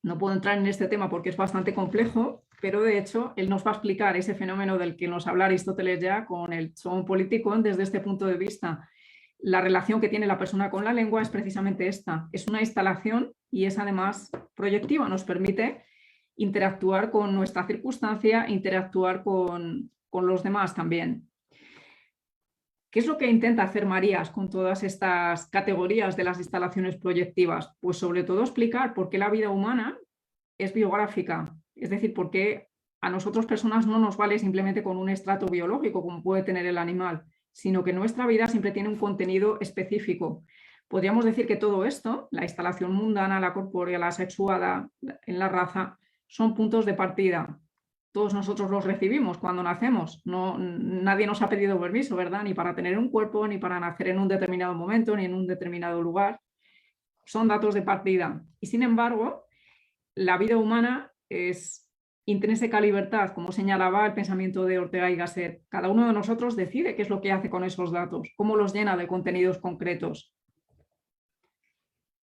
No puedo entrar en este tema porque es bastante complejo, pero de hecho él nos va a explicar ese fenómeno del que nos habla Aristóteles ya con el zoon politikon desde este punto de vista. La relación que tiene la persona con la lengua es precisamente esta. Es una instalación y es además proyectiva, nos permite interactuar con nuestra circunstancia, interactuar con los demás también. ¿Qué es lo que intenta hacer Marías con todas estas categorías de las instalaciones proyectivas? Pues sobre todo explicar por qué la vida humana es biográfica, es decir, por qué a nosotros personas no nos vale simplemente con un estrato biológico como puede tener el animal, sino que nuestra vida siempre tiene un contenido específico. Podríamos decir que todo esto, la instalación mundana, la corpórea, la sexuada, en la raza, son puntos de partida. Todos nosotros los recibimos cuando nacemos. Nadie nos ha pedido permiso, ¿verdad? Ni para tener un cuerpo, ni para nacer en un determinado momento, ni en un determinado lugar. Son datos de partida. Y sin embargo, la vida humana es intrínseca libertad, como señalaba el pensamiento de Ortega y Gasset. Cada uno de nosotros decide qué es lo que hace con esos datos, cómo los llena de contenidos concretos.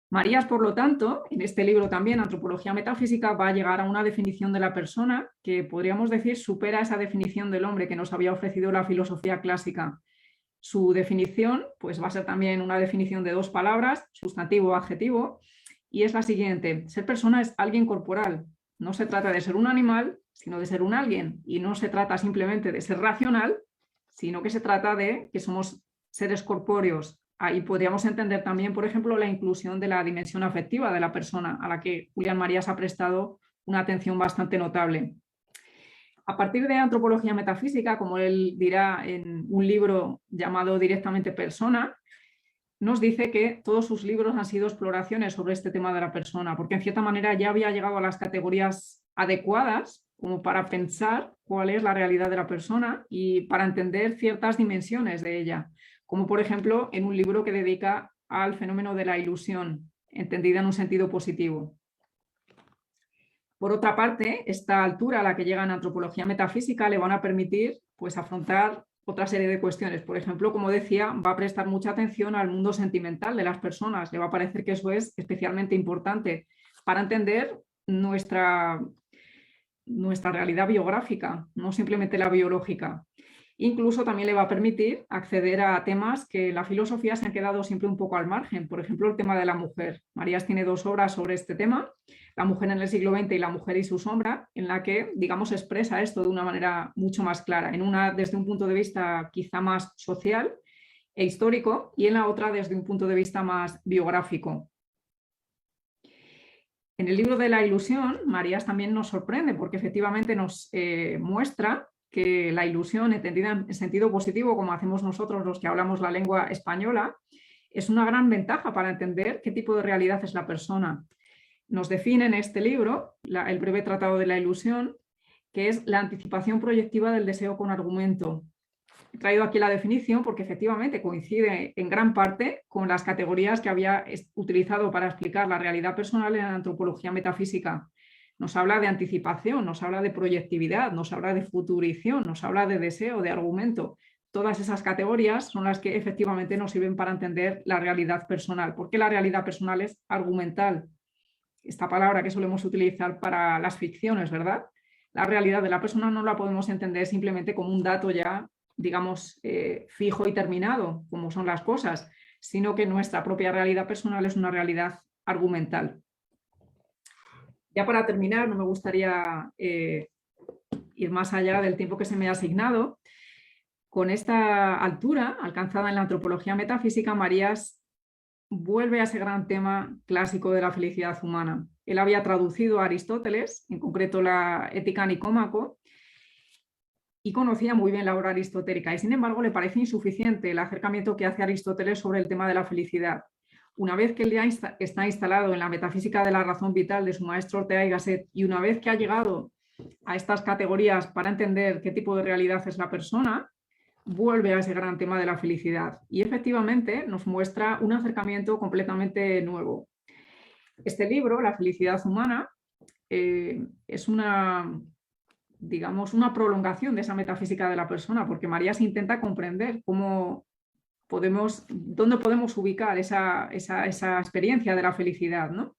Marías, por lo tanto, en este libro también, Antropología Metafísica, va a llegar a una definición de la persona que podríamos decir supera esa definición del hombre que nos había ofrecido la filosofía clásica. Su definición pues, va a ser también una definición de 2 palabras, sustantivo o adjetivo, y es la siguiente: ser persona es alguien corporal. No se trata de ser un animal, sino de ser un alguien, y no se trata simplemente de ser racional, sino que se trata de que somos seres corpóreos. Ahí podríamos entender también, por ejemplo, la inclusión de la dimensión afectiva de la persona, a la que Julián Marías ha prestado una atención bastante notable. A partir de Antropología Metafísica, como él dirá en un libro llamado directamente Persona, nos dice que todos sus libros han sido exploraciones sobre este tema de la persona, porque en cierta manera ya había llegado a las categorías adecuadas como para pensar cuál es la realidad de la persona y para entender ciertas dimensiones de ella, como por ejemplo en un libro que dedica al fenómeno de la ilusión, entendida en un sentido positivo. Por otra parte, esta altura a la que llega en Antropología Metafísica le van a permitir pues, afrontar otra serie de cuestiones. Por ejemplo, como decía, va a prestar mucha atención al mundo sentimental de las personas. Le va a parecer que eso es especialmente importante para entender nuestra realidad biográfica, no simplemente la biológica. Incluso también le va a permitir acceder a temas que en la filosofía se han quedado siempre un poco al margen. Por ejemplo, el tema de la mujer. Marías tiene 2 obras sobre este tema, La mujer en el siglo XX y La mujer y su sombra, en la que, digamos, expresa esto de una manera mucho más clara. En una desde un punto de vista quizá más social e histórico, y en la otra desde un punto de vista más biográfico. En el libro de la ilusión, Marías también nos sorprende porque efectivamente nos muestra que la ilusión, entendida en sentido positivo, como hacemos nosotros los que hablamos la lengua española, es una gran ventaja para entender qué tipo de realidad es la persona. Nos define en este libro, el breve tratado de la ilusión, que es la anticipación proyectiva del deseo con argumento. He traído aquí la definición porque efectivamente coincide en gran parte con las categorías que había utilizado para explicar la realidad personal en la antropología metafísica. Nos habla de anticipación, nos habla de proyectividad, nos habla de futurición, nos habla de deseo, de argumento. Todas esas categorías son las que efectivamente nos sirven para entender la realidad personal. ¿Por qué la realidad personal es argumental? Esta palabra que solemos utilizar para las ficciones, ¿verdad? La realidad de la persona no la podemos entender simplemente como un dato ya, digamos, fijo y terminado, como son las cosas, sino que nuestra propia realidad personal es una realidad argumental. Ya para terminar, no me gustaría ir más allá del tiempo que se me ha asignado. Con esta altura alcanzada en la antropología metafísica, Marías vuelve a ese gran tema clásico de la felicidad humana. Él había traducido a Aristóteles, en concreto la Ética Nicómaco, y conocía muy bien la obra aristotélica, y sin embargo le parece insuficiente el acercamiento que hace Aristóteles sobre el tema de la felicidad. Una vez que él ya está instalado en la metafísica de la razón vital de su maestro Ortega y Gasset, y una vez que ha llegado a estas categorías para entender qué tipo de realidad es la persona, vuelve a ese gran tema de la felicidad y efectivamente nos muestra un acercamiento completamente nuevo. Este libro, La felicidad humana, es digamos, una prolongación de esa metafísica de la persona, porque Marías intenta comprender dónde podemos ubicar esa experiencia de la felicidad, ¿no?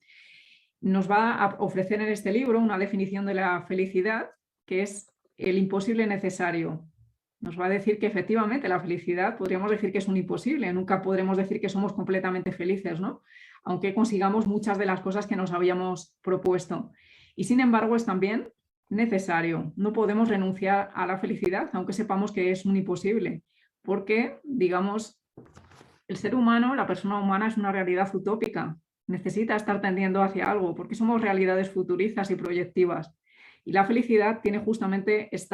Nos va a ofrecer en este libro una definición de la felicidad que es el imposible necesario. Nos va a decir que efectivamente la felicidad podríamos decir que es un imposible, nunca podremos decir que somos completamente felices, ¿no? Aunque consigamos muchas de las cosas que nos habíamos propuesto. Y sin embargo es también necesario, no podemos renunciar a la felicidad, aunque sepamos que es un imposible, porque, digamos, el ser humano, la persona humana es una realidad utópica, necesita estar tendiendo hacia algo, porque somos realidades futuristas y proyectivas. Y la felicidad tiene justamente este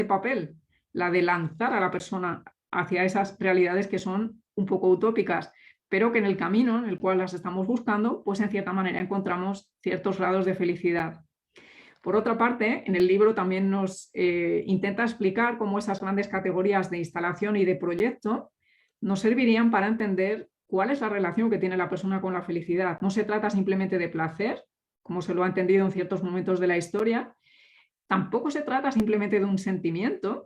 papel, la de lanzar a la persona hacia esas realidades que son un poco utópicas, pero que en el camino en el cual las estamos buscando, pues en cierta manera encontramos ciertos grados de felicidad. Por otra parte, en el libro también nos intenta explicar cómo esas grandes categorías de instalación y de proyecto nos servirían para entender cuál es la relación que tiene la persona con la felicidad. No se trata simplemente de placer, como se lo ha entendido en ciertos momentos de la historia, tampoco se trata simplemente de un sentimiento,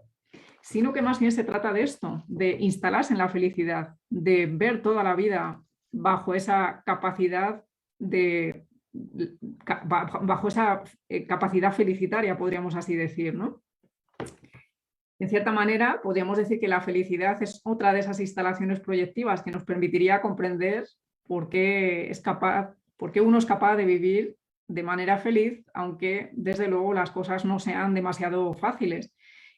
sino que más bien se trata de esto, de instalarse en la felicidad, de ver toda la vida bajo esa capacidad capacidad felicitaria, podríamos así decir, ¿no? En cierta manera, podríamos decir que la felicidad es otra de esas instalaciones proyectivas que nos permitiría comprender por qué uno es capaz de vivir de manera feliz, aunque desde luego las cosas no sean demasiado fáciles.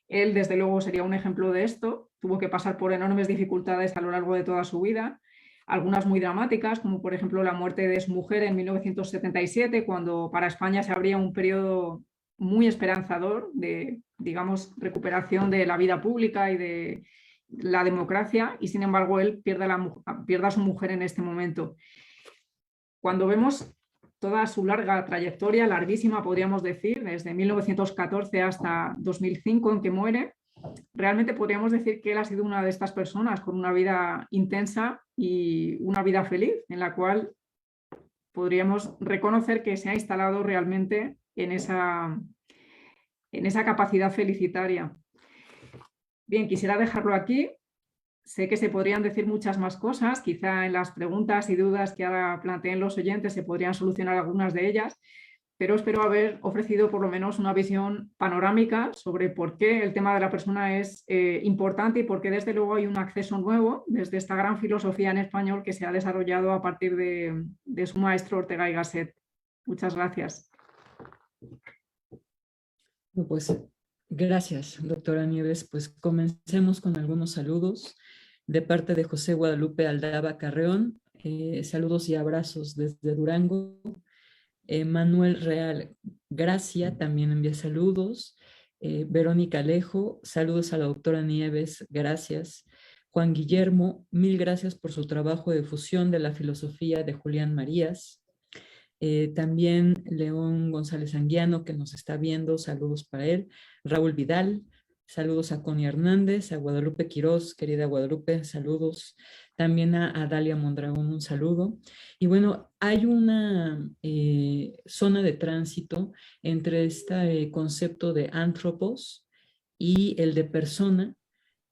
Él, desde luego, sería un ejemplo de esto. Tuvo que pasar por enormes dificultades a lo largo de toda su vida, algunas muy dramáticas, como por ejemplo la muerte de su mujer en 1977, cuando para España se abría un periodo muy esperanzador de, digamos, recuperación de la vida pública y de la democracia, y sin embargo él pierde a su mujer en este momento. Cuando vemos toda su larga trayectoria, larguísima podríamos decir, desde 1914 hasta 2005 en que muere, realmente podríamos decir que él ha sido una de estas personas con una vida intensa y una vida feliz, en la cual podríamos reconocer que se ha instalado realmente en esa capacidad felicitaria. Bien, quisiera dejarlo aquí. Sé que se podrían decir muchas más cosas, quizá en las preguntas y dudas que ahora planteen los oyentes se podrían solucionar algunas de ellas, pero espero haber ofrecido por lo menos una visión panorámica sobre por qué el tema de la persona es importante y por qué desde luego hay un acceso nuevo desde esta gran filosofía en español que se ha desarrollado a partir de su maestro Ortega y Gasset. Muchas gracias. Pues gracias, doctora Nieves. Pues comencemos con algunos saludos de parte de José Guadalupe Aldaba Carreón. Saludos y abrazos desde Durango. Manuel Real Gracia también envía saludos. Verónica Alejo, saludos a la doctora Nieves, gracias. Juan Guillermo, mil gracias por su trabajo de difusión de la filosofía de Julián Marías. También León González Anguiano, que nos está viendo, saludos para él. Raúl Vidal, saludos a Connie Hernández, a Guadalupe Quirós, querida Guadalupe, saludos. También a Dalia Mondragón, un saludo. Y bueno, hay una zona de tránsito entre este concepto de anthropos y el de persona,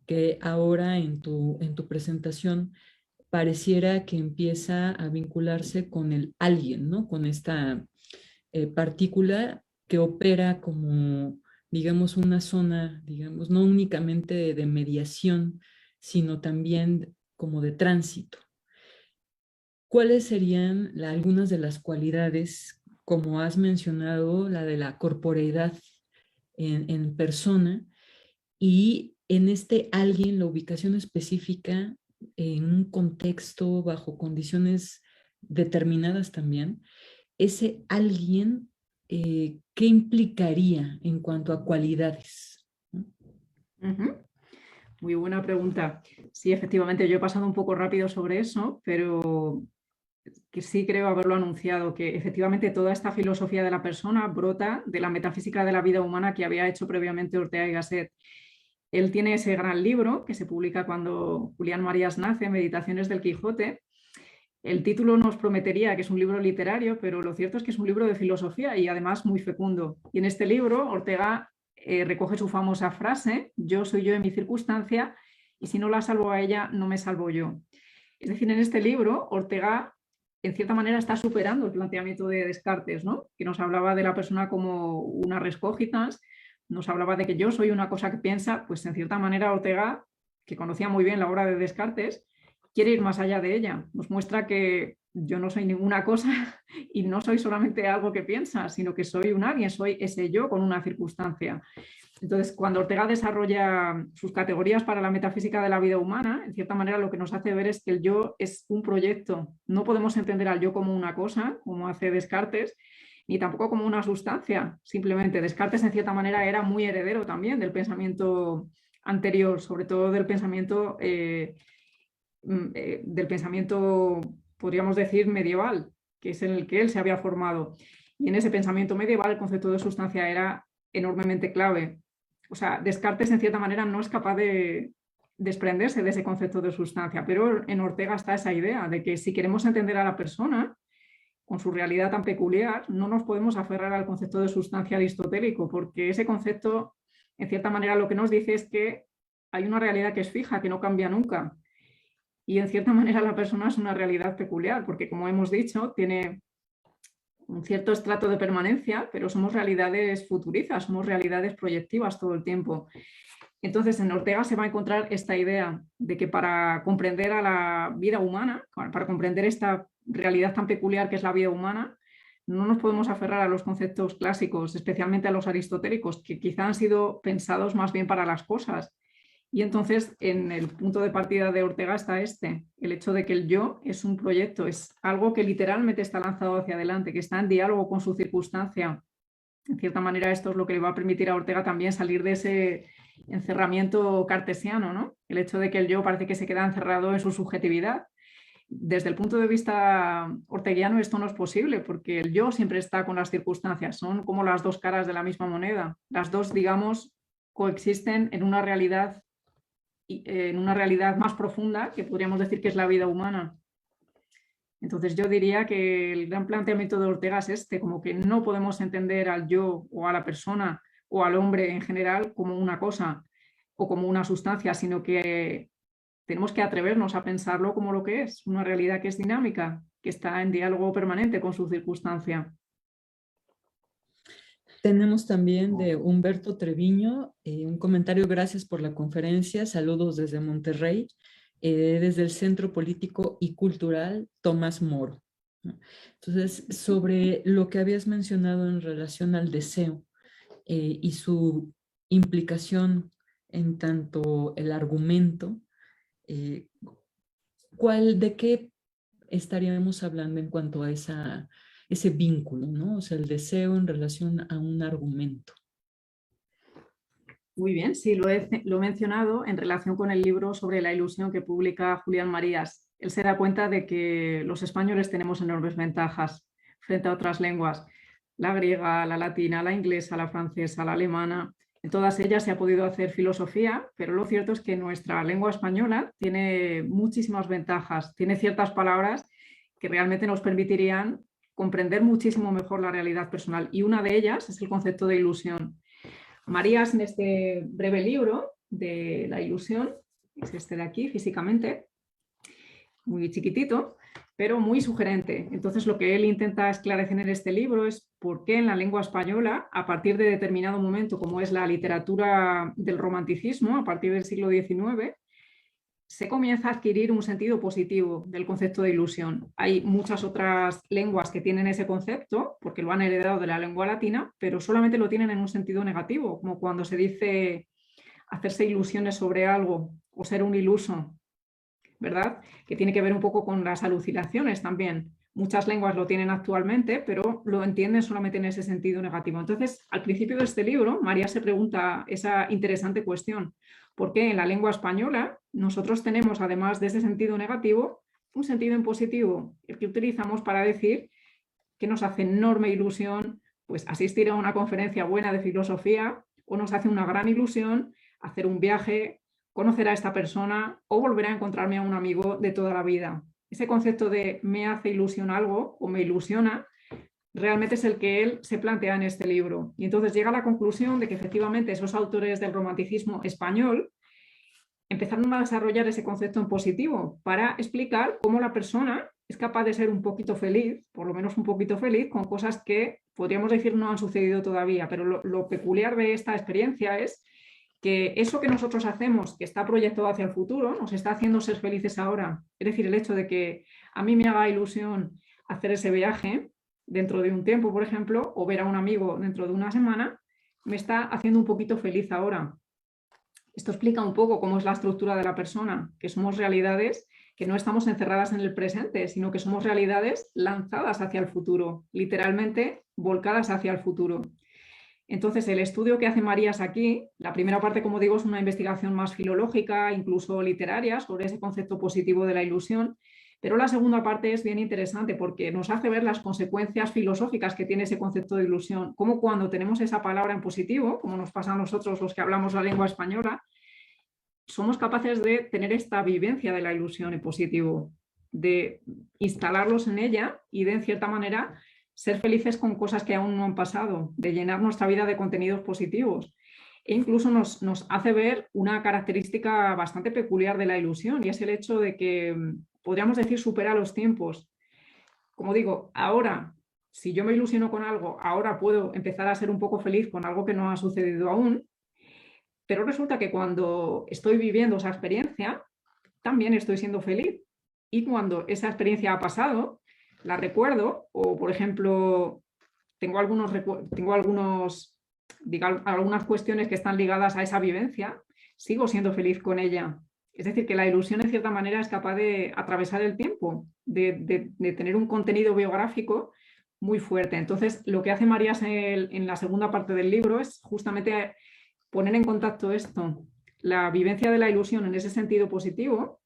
que ahora en tu presentación pareciera que empieza a vincularse con el alguien, ¿no? Con esta partícula que opera como, digamos, una zona, digamos, no únicamente de mediación, sino también como de tránsito. ¿Cuáles serían algunas de las cualidades, como has mencionado, la de la corporeidad en persona, y en este alguien, la ubicación específica en un contexto, bajo condiciones determinadas también, ese alguien, ¿qué implicaría en cuanto a cualidades? Muy buena pregunta. Sí, efectivamente, yo he pasado un poco rápido sobre eso, pero que sí creo haberlo anunciado, que efectivamente toda esta filosofía de la persona brota de la metafísica de la vida humana que había hecho previamente Ortega y Gasset. Él tiene ese gran libro que se publica cuando Julián Marías nace, Meditaciones del Quijote. El título nos prometería que es un libro literario, pero lo cierto es que es un libro de filosofía y además muy fecundo. Y en este libro Ortega recoge su famosa frase: yo soy yo en mi circunstancia y si no la salvo a ella, no me salvo yo. Es decir, en este libro Ortega en cierta manera está superando el planteamiento de Descartes, ¿no? Que nos hablaba de la persona como una res cogitas, nos hablaba de que yo soy una cosa que piensa. Pues en cierta manera Ortega, que conocía muy bien la obra de Descartes, quiere ir más allá de ella. Nos muestra que yo no soy ninguna cosa y no soy solamente algo que piensa, sino que soy un alguien, soy ese yo con una circunstancia. Entonces, cuando Ortega desarrolla sus categorías para la metafísica de la vida humana, en cierta manera lo que nos hace ver es que el yo es un proyecto. No podemos entender al yo como una cosa, como hace Descartes, ni tampoco como una sustancia. Simplemente Descartes en cierta manera era muy heredero también del pensamiento anterior, sobre todo del pensamiento, podríamos decir, medieval, que es en el que él se había formado. Y en ese pensamiento medieval el concepto de sustancia era enormemente clave. O sea, Descartes en cierta manera no es capaz de desprenderse de ese concepto de sustancia, pero en Ortega está esa idea de que si queremos entender a la persona con su realidad tan peculiar, no nos podemos aferrar al concepto de sustancia aristotélico, porque ese concepto, en cierta manera, lo que nos dice es que hay una realidad que es fija, que no cambia nunca. Y en cierta manera la persona es una realidad peculiar, porque como hemos dicho, tiene un cierto estrato de permanencia, pero somos realidades futurizas, somos realidades proyectivas todo el tiempo. Entonces, en Ortega se va a encontrar esta idea de que para comprender a la vida humana, para comprender esta realidad tan peculiar que es la vida humana, no nos podemos aferrar a los conceptos clásicos, especialmente a los aristotélicos, que quizá han sido pensados más bien para las cosas. Y entonces, en el punto de partida de Ortega está el hecho de que el yo es un proyecto, es algo que literalmente está lanzado hacia adelante, que está en diálogo con su circunstancia. En cierta manera, esto es lo que le va a permitir a Ortega también salir de ese encerramiento cartesiano, ¿no? El hecho de que el yo parece que se queda encerrado en su subjetividad. Desde el punto de vista orteguiano esto no es posible, porque el yo siempre está con las circunstancias, son como las dos caras de la misma moneda. Las dos, digamos, coexisten en una realidad más profunda, que podríamos decir que es la vida humana. Entonces yo diría que el gran planteamiento de Ortega es como que no podemos entender al yo o a la persona o al hombre en general como una cosa o como una sustancia, sino que tenemos que atrevernos a pensarlo como lo que es, una realidad que es dinámica, que está en diálogo permanente con su circunstancia. Tenemos también de Humberto Treviño un comentario: gracias por la conferencia, saludos desde Monterrey, desde el Centro Político y Cultural Tomás Moro. Entonces, sobre lo que habías mencionado en relación al deseo y su implicación en tanto el argumento, ¿de qué estaríamos hablando en cuanto a ese vínculo, ¿no? O sea, el deseo en relación a un argumento. Muy bien, sí, lo he mencionado en relación con el libro sobre la ilusión que publica Julián Marías. Él se da cuenta de que los españoles tenemos enormes ventajas frente a otras lenguas, la griega, la latina, la inglesa, la francesa, la alemana. En todas ellas se ha podido hacer filosofía, pero lo cierto es que nuestra lengua española tiene muchísimas ventajas, tiene ciertas palabras que realmente nos permitirían comprender muchísimo mejor la realidad personal, y una de ellas es el concepto de ilusión. Marías, en este breve libro de la ilusión, es este de aquí físicamente, muy chiquitito, pero muy sugerente. Entonces, lo que él intenta esclarecer en este libro es por qué en la lengua española, a partir de determinado momento, como es la literatura del romanticismo, a partir del siglo XIX, se comienza a adquirir un sentido positivo del concepto de ilusión. Hay muchas otras lenguas que tienen ese concepto porque lo han heredado de la lengua latina, pero solamente lo tienen en un sentido negativo, como cuando se dice hacerse ilusiones sobre algo o ser un iluso, ¿verdad? Que tiene que ver un poco con las alucinaciones también. Muchas lenguas lo tienen actualmente, pero lo entienden solamente en ese sentido negativo. Entonces, al principio de este libro, María se pregunta esa interesante cuestión: ¿por qué en la lengua española nosotros tenemos, además de ese sentido negativo, un sentido en positivo, el que utilizamos para decir que nos hace enorme ilusión pues asistir a una conferencia buena de filosofía, o nos hace una gran ilusión hacer un viaje, conocer a esta persona o volver a encontrarme a un amigo de toda la vida? Ese concepto de me hace ilusión algo o me ilusiona realmente es el que él se plantea en este libro. Y entonces llega a la conclusión de que efectivamente esos autores del romanticismo español empezaron a desarrollar ese concepto en positivo para explicar cómo la persona es capaz de ser un poquito feliz, por lo menos un poquito feliz, con cosas que podríamos decir no han sucedido todavía. Pero lo peculiar de esta experiencia es que eso que nosotros hacemos, que está proyectado hacia el futuro, nos está haciendo ser felices ahora. Es decir, el hecho de que a mí me haga ilusión hacer ese viaje dentro de un tiempo, por ejemplo, o ver a un amigo dentro de una semana, me está haciendo un poquito feliz ahora. Esto explica un poco cómo es la estructura de la persona, que somos realidades que no estamos encerradas en el presente, sino que somos realidades lanzadas hacia el futuro, literalmente volcadas hacia el futuro. Entonces, el estudio que hace Marías aquí, la primera parte, como digo, es una investigación más filológica, incluso literaria, sobre ese concepto positivo de la ilusión, pero la segunda parte es bien interesante porque nos hace ver las consecuencias filosóficas que tiene ese concepto de ilusión, como cuando tenemos esa palabra en positivo, como nos pasa a nosotros los que hablamos la lengua española, somos capaces de tener esta vivencia de la ilusión en positivo, de instalarlos en ella y de, en cierta manera, ser felices con cosas que aún no han pasado, de llenar nuestra vida de contenidos positivos. E incluso nos hace ver una característica bastante peculiar de la ilusión, y es el hecho de que, podríamos decir, supera los tiempos. Como digo, ahora, si yo me ilusiono con algo, ahora puedo empezar a ser un poco feliz con algo que no ha sucedido aún, pero resulta que cuando estoy viviendo esa experiencia, también estoy siendo feliz. Y cuando esa experiencia ha pasado, la recuerdo, o por ejemplo, tengo algunas cuestiones que están ligadas a esa vivencia, sigo siendo feliz con ella. Es decir, que la ilusión en cierta manera es capaz de atravesar el tiempo, de tener un contenido biográfico muy fuerte. Entonces, lo que hace Marías en la segunda parte del libro es justamente poner en contacto esto, la vivencia de la ilusión en ese sentido positivo,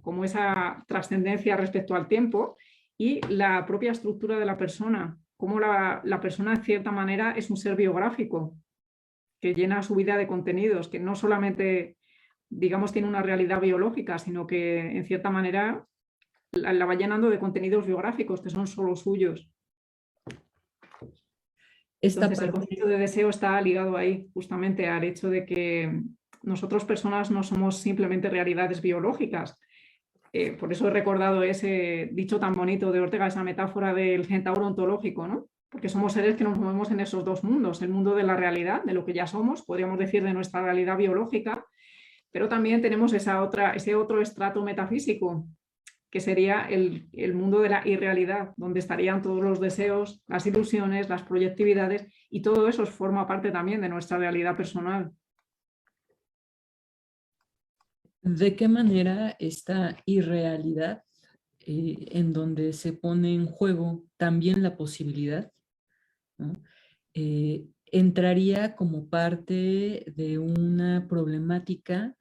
como esa trascendencia respecto al tiempo, y la propia estructura de la persona, cómo la persona en cierta manera es un ser biográfico que llena su vida de contenidos, que no solamente, digamos, tiene una realidad biológica, sino que en cierta manera la va llenando de contenidos biográficos que son solo suyos. Entonces, el concepto de deseo está ligado ahí, justamente al hecho de que nosotros personas no somos simplemente realidades biológicas. Por eso he recordado ese dicho tan bonito de Ortega, esa metáfora del centauro ontológico, ¿no? Porque somos seres que nos movemos en esos dos mundos, el mundo de la realidad, de lo que ya somos, podríamos decir de nuestra realidad biológica, pero también tenemos ese otro estrato metafísico, que sería el mundo de la irrealidad, donde estarían todos los deseos, las ilusiones, las proyectividades, y todo eso forma parte también de nuestra realidad personal. ¿De qué manera esta irrealidad, en donde se pone en juego también la posibilidad, ¿no? Entraría como parte de una problemática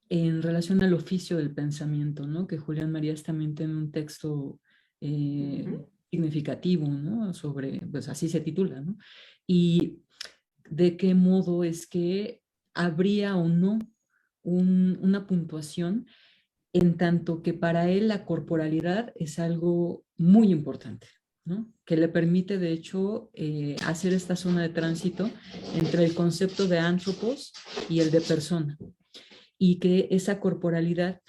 en relación al oficio del pensamiento, ¿no? Que Julián Marías también tiene un texto significativo, ¿no? Sobre, pues así se titula, ¿no? Y de qué modo es que habría o no una puntuación, en tanto que para él la corporalidad es algo muy importante, ¿no? Que le permite, de hecho, hacer esta zona de tránsito entre el concepto de anthropos y el de persona. Y que esa corporalidad,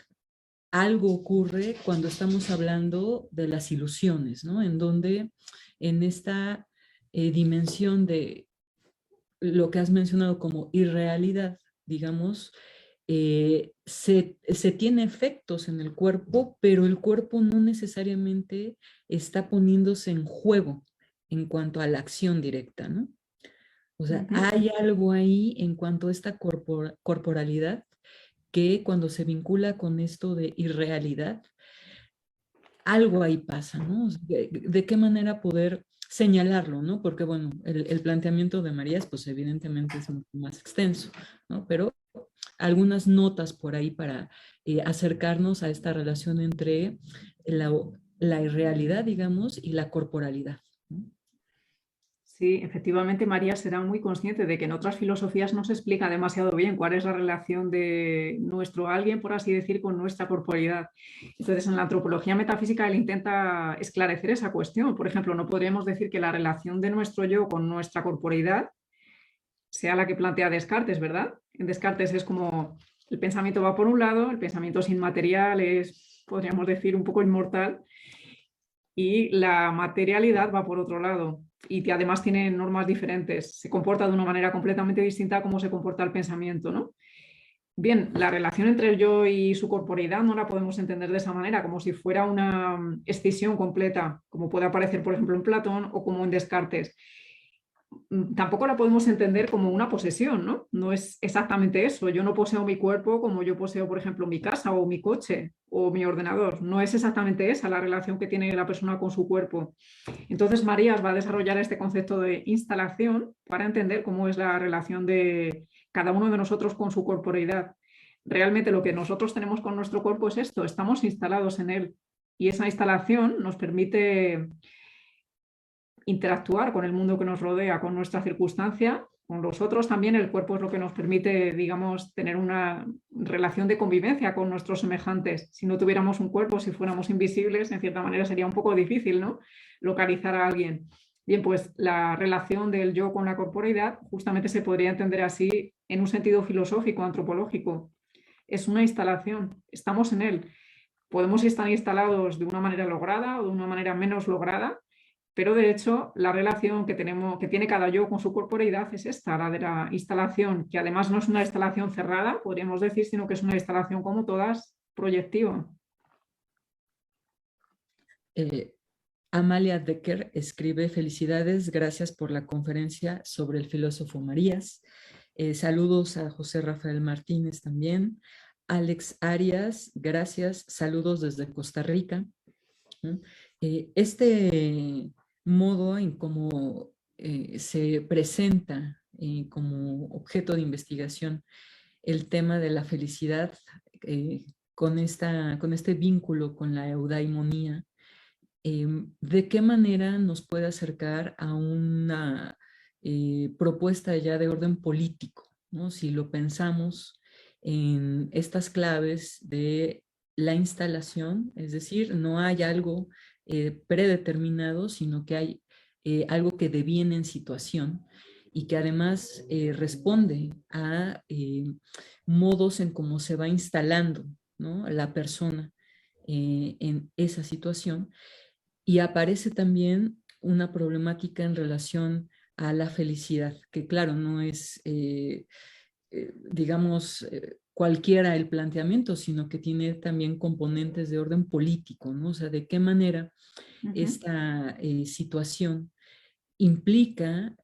algo ocurre cuando estamos hablando de las ilusiones, ¿no? En donde en esta dimensión de lo que has mencionado como irrealidad, digamos, se tiene efectos en el cuerpo, pero el cuerpo no necesariamente está poniéndose en juego en cuanto a la acción directa, ¿no? O sea, hay algo ahí en cuanto a esta corporalidad que cuando se vincula con esto de irrealidad, algo ahí pasa, ¿no? ¿De qué manera poder señalarlo, ¿no? Porque, bueno, el planteamiento de Marías, pues evidentemente es mucho más extenso, ¿no? Pero algunas notas por ahí para acercarnos a esta relación entre la irrealidad, digamos, y la corporalidad, ¿no? Sí, efectivamente, María será muy consciente de que en otras filosofías no se explica demasiado bien cuál es la relación de nuestro alguien, por así decir, con nuestra corporeidad. Entonces, en la antropología metafísica él intenta esclarecer esa cuestión. Por ejemplo, no podríamos decir que la relación de nuestro yo con nuestra corporeidad sea la que plantea Descartes, ¿verdad? En Descartes es como el pensamiento va por un lado, el pensamiento es inmaterial, es, podríamos decir, un poco inmortal, y la materialidad va por otro lado. Y que además tiene normas diferentes, se comporta de una manera completamente distinta a cómo se comporta el pensamiento, ¿no? Bien, la relación entre el yo y su corporeidad no la podemos entender de esa manera, como si fuera una escisión completa, como puede aparecer, por ejemplo, en Platón o como en Descartes. tampoco la podemos entender como una posesión, ¿no? No es exactamente eso. Yo no poseo mi cuerpo como yo poseo, por ejemplo, mi casa o mi coche o mi ordenador. No es exactamente esa la relación que tiene la persona con su cuerpo. Entonces, Marías va a desarrollar este concepto de instalación para entender cómo es la relación de cada uno de nosotros con su corporeidad. Realmente lo que nosotros tenemos con nuestro cuerpo es esto, estamos instalados en él y esa instalación nos permite interactuar con el mundo que nos rodea, con nuestra circunstancia, con los otros también. El cuerpo es lo que nos permite, digamos, tener una relación de convivencia con nuestros semejantes. Si no tuviéramos un cuerpo, si fuéramos invisibles, en cierta manera sería un poco difícil, ¿no?, localizar a alguien. Bien, pues la relación del yo con la corporeidad justamente se podría entender así en un sentido filosófico, antropológico. Es una instalación, estamos en él. Podemos estar instalados de una manera lograda o de una manera menos lograda, pero de hecho la relación que tiene cada yo con su corporeidad es esta, la de la instalación, que además no es una instalación cerrada, podríamos decir, sino que es una instalación como todas, proyectiva. Amalia Decker escribe: felicidades, gracias por la conferencia sobre el filósofo Marías. Saludos a José Rafael Martínez también. Alex Arias, gracias, saludos desde Costa Rica. Este modo en cómo se presenta como objeto de investigación el tema de la felicidad con este vínculo con la eudaimonía, ¿de qué manera nos puede acercar a una propuesta ya de orden político, ¿no? Si lo pensamos en estas claves de la instalación, es decir, no hay algo predeterminado, sino que hay algo que deviene en situación y que además responde a modos en cómo se va instalando, ¿no?, la persona en esa situación. Y aparece también una problemática en relación a la felicidad, que claro, no es, digamos, cualquiera el planteamiento, sino que tiene también componentes de orden político, ¿no? O sea, de qué manera esta situación implica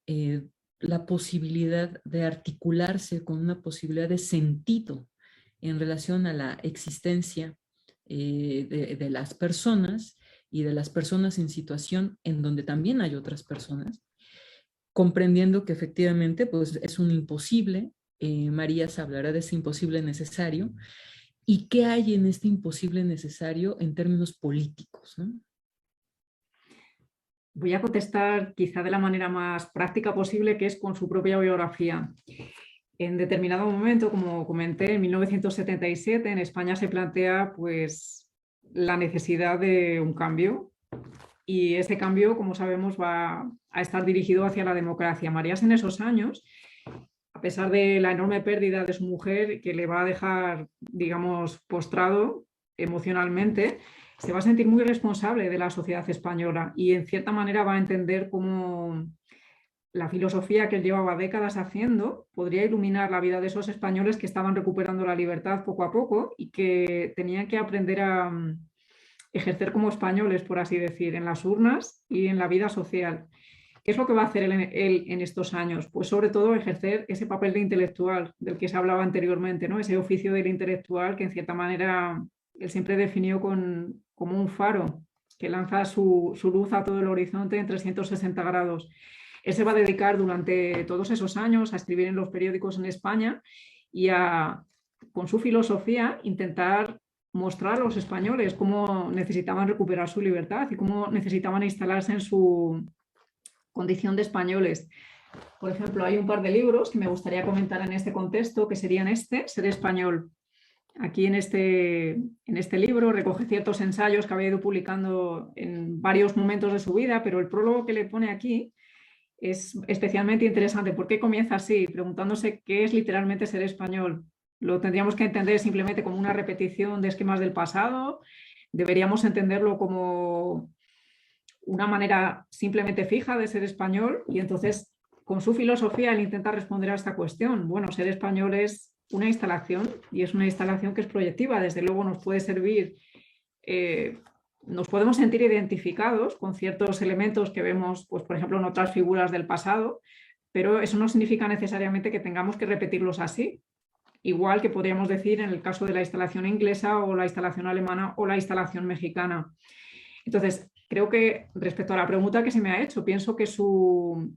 la posibilidad de articularse con una posibilidad de sentido en relación a la existencia de las personas y de las personas en situación en donde también hay otras personas, comprendiendo que efectivamente pues, es un imposible. Marías hablará de ese imposible necesario. ¿Y qué hay en este imposible necesario en términos políticos, ¿no? Voy a contestar quizá de la manera más práctica posible, que es con su propia biografía. En determinado momento, como comenté, en 1977 en España se plantea pues, la necesidad de un cambio, y ese cambio, como sabemos, va a estar dirigido hacia la democracia. Marías en esos años, a pesar de la enorme pérdida de su mujer, que le va a dejar, digamos, postrado emocionalmente, se va a sentir muy responsable de la sociedad española y en cierta manera va a entender cómo la filosofía que él llevaba décadas haciendo podría iluminar la vida de esos españoles que estaban recuperando la libertad poco a poco y que tenían que aprender a ejercer como españoles, por así decir, en las urnas y en la vida social. ¿Qué es lo que va a hacer él en estos años? Pues sobre todo ejercer ese papel de intelectual del que se hablaba anteriormente, ¿no? Ese oficio del intelectual que en cierta manera él siempre definió como un faro que lanza su luz a todo el horizonte en 360 grados. Él se va a dedicar durante todos esos años a escribir en los periódicos en España y con su filosofía, intentar mostrar a los españoles cómo necesitaban recuperar su libertad y cómo necesitaban instalarse en su condición de españoles. Por ejemplo, hay un par de libros que me gustaría comentar en este contexto, que serían Ser español. Aquí en este libro recoge ciertos ensayos que había ido publicando en varios momentos de su vida, pero el prólogo que le pone aquí es especialmente interesante. ¿Por qué comienza así? Preguntándose qué es literalmente ser español. ¿Lo tendríamos que entender simplemente como una repetición de esquemas del pasado? ¿Deberíamos entenderlo como una manera simplemente fija de ser español? Y entonces, con su filosofía, él intenta responder a esta cuestión. Bueno, ser español es una instalación y es una instalación que es proyectiva. Desde luego nos puede servir nos podemos sentir identificados con ciertos elementos que vemos, pues, por ejemplo, en otras figuras del pasado, pero eso no significa necesariamente que tengamos que repetirlos así. Igual que podríamos decir en el caso de la instalación inglesa o la instalación alemana o la instalación mexicana. Entonces, creo que respecto a la pregunta que se me ha hecho, pienso que su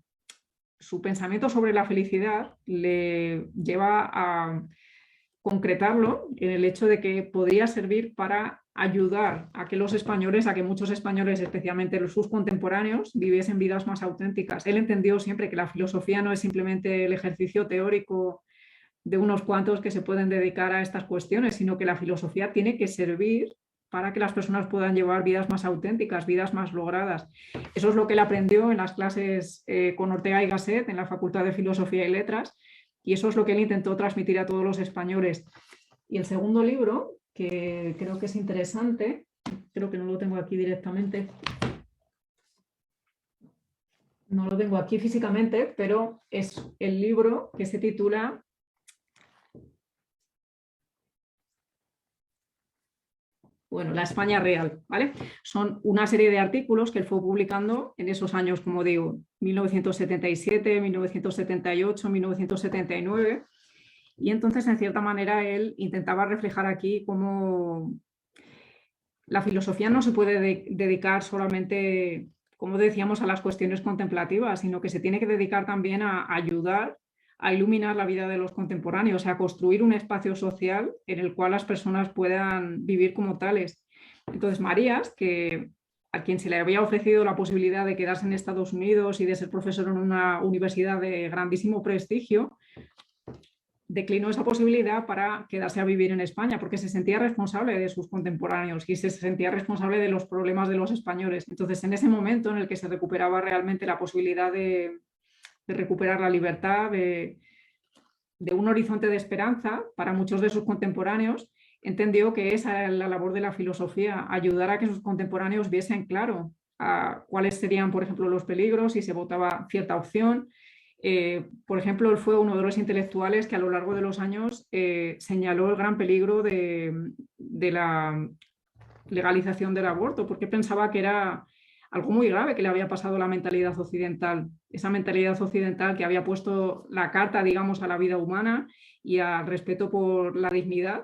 pensamiento sobre la felicidad le lleva a concretarlo en el hecho de que podría servir para ayudar a que los españoles, a que muchos españoles, especialmente sus contemporáneos, viviesen vidas más auténticas. Él entendió siempre que la filosofía no es simplemente el ejercicio teórico de unos cuantos que se pueden dedicar a estas cuestiones, sino que la filosofía tiene que servir para que las personas puedan llevar vidas más auténticas, vidas más logradas. Eso es lo que él aprendió en las clases con Ortega y Gasset en la Facultad de Filosofía y Letras, y eso es lo que él intentó transmitir a todos los españoles. Y el segundo libro, que creo que es interesante, creo que no lo tengo aquí directamente, no lo tengo aquí físicamente, pero es el libro que se titula La España Real, ¿vale? Son una serie de artículos que él fue publicando en esos años, como digo, 1977, 1978, 1979, y entonces, en cierta manera, él intentaba reflejar aquí cómo la filosofía no se puede dedicar solamente, como decíamos, a las cuestiones contemplativas, sino que se tiene que dedicar también a ayudar a iluminar la vida de los contemporáneos, a construir un espacio social en el cual las personas puedan vivir como tales. Entonces, Marías, a quien se le había ofrecido la posibilidad de quedarse en Estados Unidos y de ser profesor en una universidad de grandísimo prestigio, declinó esa posibilidad para quedarse a vivir en España, porque se sentía responsable de sus contemporáneos y se sentía responsable de los problemas de los españoles. Entonces, en ese momento en el que se recuperaba realmente la posibilidad de recuperar la libertad, de un horizonte de esperanza para muchos de sus contemporáneos, entendió que esa era la labor de la filosofía, ayudar a que sus contemporáneos viesen claro cuáles serían, por ejemplo, los peligros si se votaba cierta opción. Por ejemplo, él fue uno de los intelectuales que a lo largo de los años señaló el gran peligro de la legalización del aborto, porque pensaba que era algo muy grave que le había pasado a la mentalidad occidental, esa mentalidad occidental que había puesto la carta, digamos, a la vida humana y al respeto por la dignidad.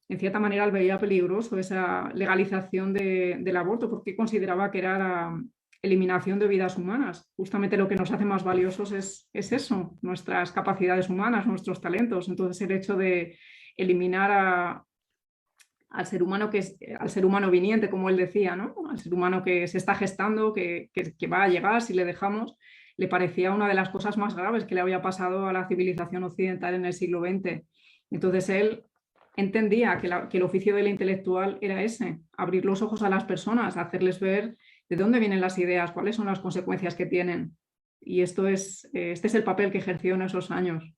En cierta manera, él veía peligroso esa legalización del aborto porque consideraba que era la eliminación de vidas humanas. Justamente lo que nos hace más valiosos es eso, nuestras capacidades humanas, nuestros talentos. Entonces, el hecho de eliminar al ser humano viniente, como él decía, ¿no? Al ser humano que se está gestando, que va a llegar si le dejamos, le parecía una de las cosas más graves que le había pasado a la civilización occidental en el siglo XX. Entonces él entendía que el oficio del intelectual era ese, abrir los ojos a las personas, hacerles ver de dónde vienen las ideas, cuáles son las consecuencias que tienen. Y este es el papel que ejerció en esos años.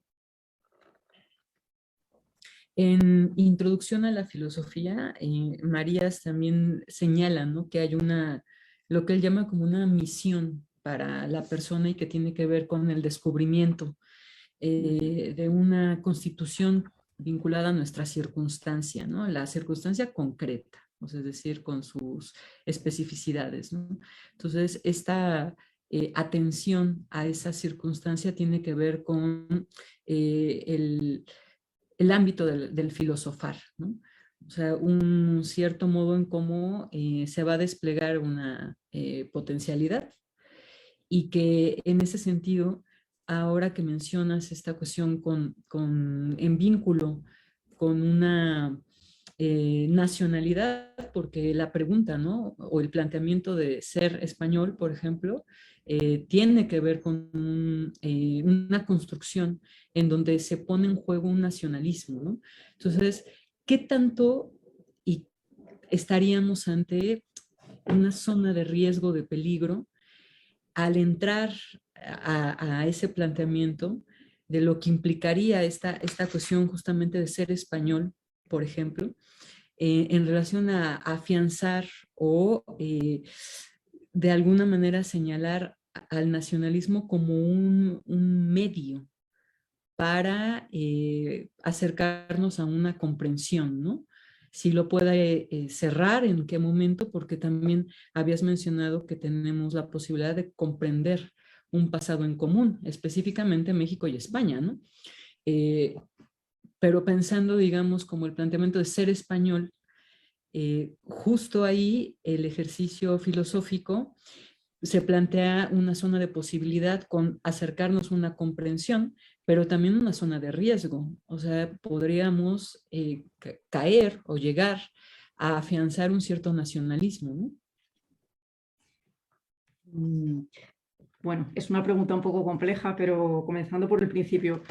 En Introducción a la Filosofía, Marías también señala, ¿no?, que hay lo que él llama como una misión para la persona y que tiene que ver con el descubrimiento de una constitución vinculada a nuestra circunstancia, ¿no? La circunstancia concreta, es decir, con sus especificidades, ¿no? Entonces, esta atención a esa circunstancia tiene que ver con el ámbito del filosofar, ¿no? O sea, un cierto modo en cómo se va a desplegar una potencialidad y que en ese sentido, ahora que mencionas esta cuestión en vínculo con una nacionalidad, porque la pregunta, ¿no?, o el planteamiento de ser español, por ejemplo, tiene que ver con una construcción en donde se pone en juego un nacionalismo, ¿no? Entonces, ¿qué tanto estaríamos ante una zona de riesgo, de peligro, al entrar a ese planteamiento de lo que implicaría esta cuestión justamente de ser español, por ejemplo, en relación a afianzar o de alguna manera señalar al nacionalismo como un medio para acercarnos a una comprensión, ¿no?, si lo puede cerrar, en qué momento, porque también habías mencionado que tenemos la posibilidad de comprender un pasado en común, específicamente México y España, ¿no? Pero pensando, digamos, como el planteamiento de ser español, justo ahí el ejercicio filosófico se plantea una zona de posibilidad con acercarnos a una comprensión, pero también una zona de riesgo. O sea, podríamos caer o llegar a afianzar un cierto nacionalismo, ¿no? Bueno, es una pregunta un poco compleja, pero comenzando por el principio.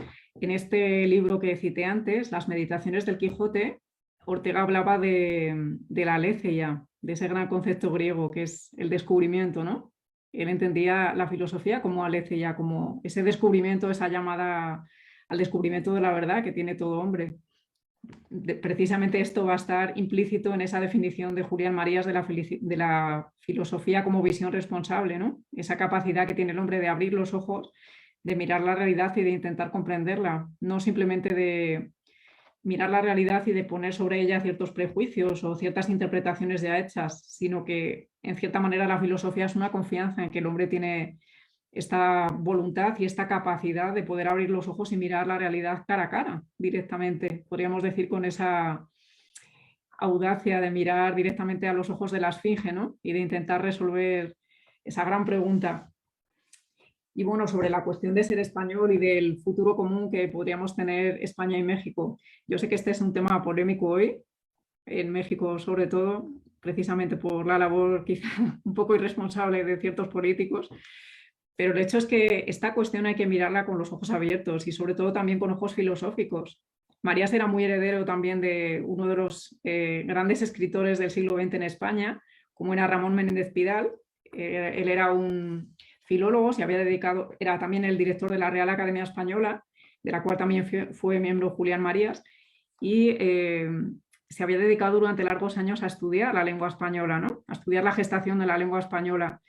En este libro que cité antes, Las Meditaciones del Quijote, Ortega hablaba de la aletheia, de ese gran concepto griego que es el descubrimiento, ¿no? Él entendía la filosofía como aletheia, como ese descubrimiento, esa llamada al descubrimiento de la verdad que tiene todo hombre. Precisamente esto va a estar implícito en esa definición de Julián Marías de la filosofía como visión responsable, ¿no? Esa capacidad que tiene el hombre de abrir los ojos, de mirar la realidad y de intentar comprenderla, no simplemente de mirar la realidad y de poner sobre ella ciertos prejuicios o ciertas interpretaciones ya hechas, sino que en cierta manera la filosofía es una confianza en que el hombre tiene esta voluntad y esta capacidad de poder abrir los ojos y mirar la realidad cara a cara directamente, podríamos decir, con esa audacia de mirar directamente a los ojos de la esfinge, ¿no? Y de intentar resolver esa gran pregunta. Y bueno, sobre la cuestión de ser español y del futuro común que podríamos tener España y México. Yo sé que este es un tema polémico hoy, en México sobre todo, precisamente por la labor quizá un poco irresponsable de ciertos políticos, pero el hecho es que esta cuestión hay que mirarla con los ojos abiertos y sobre todo también con ojos filosóficos. Marías era muy heredero también de uno de los grandes escritores del siglo XX en España, como era Ramón Menéndez Pidal. Él era un filólogo, se había dedicado, era también el director de la Real Academia Española, de la cual también fue miembro Julián Marías, y se había dedicado durante largos años a estudiar la lengua española, ¿no? A estudiar la gestación de la lengua española.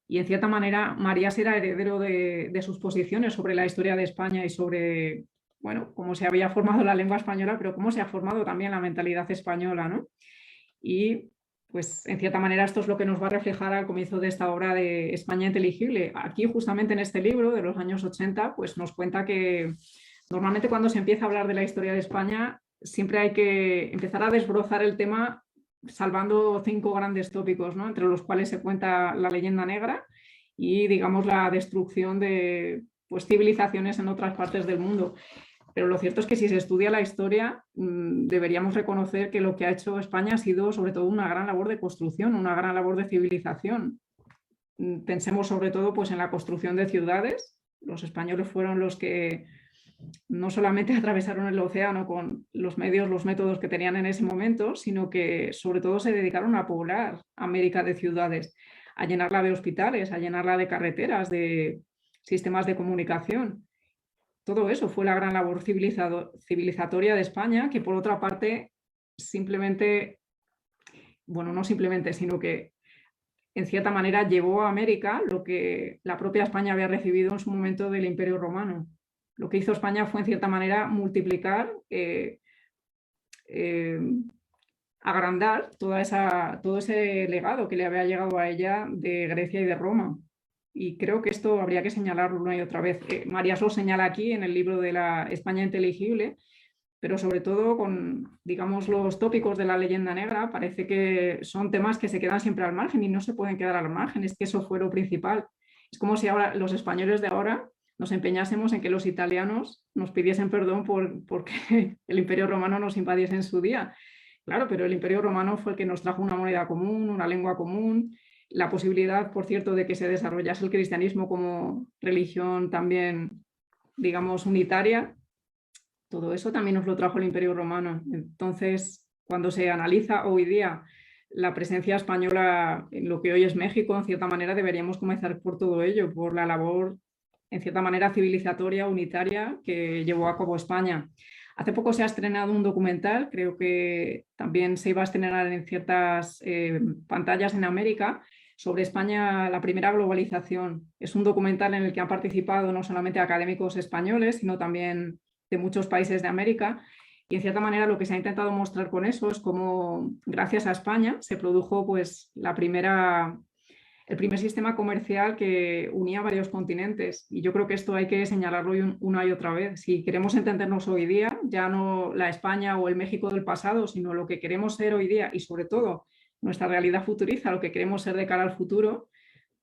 Y en cierta manera Marías era heredero de sus posiciones sobre la historia de España y sobre, bueno, cómo se había formado la lengua española, pero cómo se ha formado también la mentalidad española, ¿no? Y pues en cierta manera esto es lo que nos va a reflejar al comienzo de esta obra de España Inteligible. Aquí justamente en este libro de los años 80 pues nos cuenta que normalmente cuando se empieza a hablar de la historia de España siempre hay que empezar a desbrozar el tema salvando 5 grandes tópicos, ¿no? Entre los cuales se cuenta la leyenda negra y digamos la destrucción de pues, civilizaciones en otras partes del mundo. Pero lo cierto es que si se estudia la historia, deberíamos reconocer que lo que ha hecho España ha sido sobre todo una gran labor de construcción, una gran labor de civilización. Pensemos sobre todo pues, en la construcción de ciudades. Los españoles fueron los que no solamente atravesaron el océano con los medios, los métodos que tenían en ese momento, sino que sobre todo se dedicaron a poblar América de ciudades, a llenarla de hospitales, a llenarla de carreteras, de sistemas de comunicación. Todo eso fue la gran labor civilizatoria de España, que por otra parte simplemente, bueno, no simplemente, sino que en cierta manera llevó a América lo que la propia España había recibido en su momento del Imperio Romano. Lo que hizo España fue en cierta manera multiplicar, agrandar todo ese legado que le había llegado a ella de Grecia y de Roma. Y creo que esto habría que señalarlo una y otra vez. Marías lo señala aquí en el libro de la España Inteligible, pero sobre todo con, digamos, los tópicos de la leyenda negra, parece que son temas que se quedan siempre al margen y no se pueden quedar al margen, es que eso fue lo principal. Es como si ahora los españoles de ahora nos empeñásemos en que los italianos nos pidiesen perdón porque el Imperio Romano nos invadiese en su día. Claro, pero el Imperio Romano fue el que nos trajo una moneda común, una lengua común, la posibilidad, por cierto, de que se desarrollase el cristianismo como religión también, digamos, unitaria. Todo eso también nos lo trajo el Imperio Romano. Entonces, cuando se analiza hoy día la presencia española en lo que hoy es México, en cierta manera deberíamos comenzar por todo ello, por la labor, en cierta manera, civilizatoria, unitaria que llevó a cabo España. Hace poco se ha estrenado un documental, creo que también se iba a estrenar en ciertas pantallas en América, sobre España, la primera globalización. Es un documental en el que han participado no solamente académicos españoles, sino también de muchos países de América, Y en cierta manera lo que se ha intentado mostrar con eso es cómo gracias a España se produjo pues, el primer sistema comercial que unía varios continentes. Y yo creo que esto hay que señalarlo una y otra vez. Si queremos entendernos hoy día, ya no la España o el México del pasado, sino lo que queremos ser hoy día y sobre todo nuestra realidad futuriza, lo que queremos ser de cara al futuro,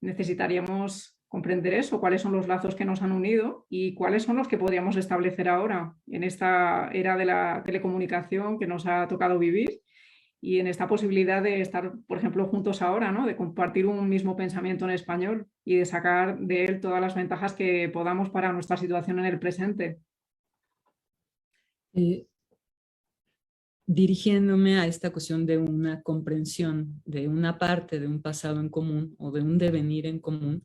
necesitaríamos comprender eso, cuáles son los lazos que nos han unido y cuáles son los que podríamos establecer ahora en esta era de la telecomunicación que nos ha tocado vivir y en esta posibilidad de estar, por ejemplo, juntos ahora, ¿no? De compartir un mismo pensamiento en español y de sacar de él todas las ventajas que podamos para nuestra situación en el presente. Dirigiéndome a esta cuestión de una comprensión de una parte de un pasado en común o de un devenir en común,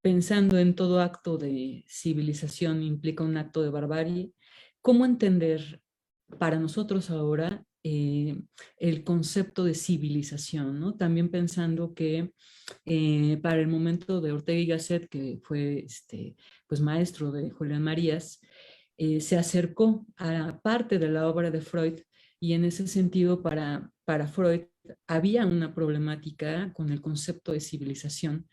pensando en todo acto de civilización implica un acto de barbarie, ¿cómo entender para nosotros ahora el concepto de civilización, ¿no? También pensando que para el momento de Ortega y Gasset, que fue pues maestro de Julián Marías, se acercó a parte de la obra de Freud y en ese sentido para Freud había una problemática con el concepto de civilización.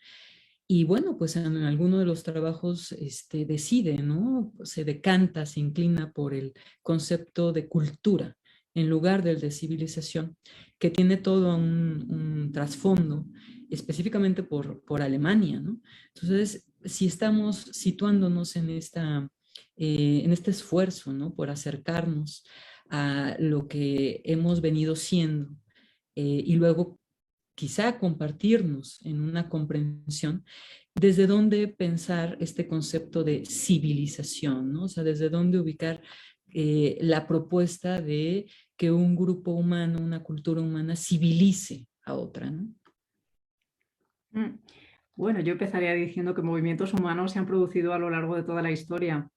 Y bueno, pues en alguno de los trabajos decide, ¿no? Se decanta, se inclina por el concepto de cultura en lugar del de civilización, que tiene todo un trasfondo, específicamente por Alemania, ¿no? Entonces, si estamos situándonos en este esfuerzo, ¿no? Por acercarnos a lo que hemos venido siendo y luego quizá compartirnos en una comprensión, desde dónde pensar este concepto de civilización, ¿no? O sea, desde dónde ubicar la propuesta de que un grupo humano, una cultura humana civilice a otra, ¿no? Bueno, yo empezaría diciendo que movimientos humanos se han producido a lo largo de toda la historia.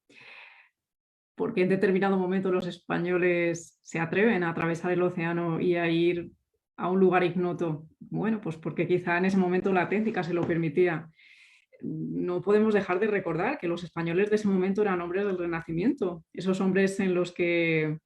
¿Por qué en determinado momento los españoles se atreven a atravesar el océano y a ir a un lugar ignoto? Bueno, pues porque quizá en ese momento la técnica se lo permitía. No podemos dejar de recordar que los españoles de ese momento eran hombres del Renacimiento, esos hombres en los que,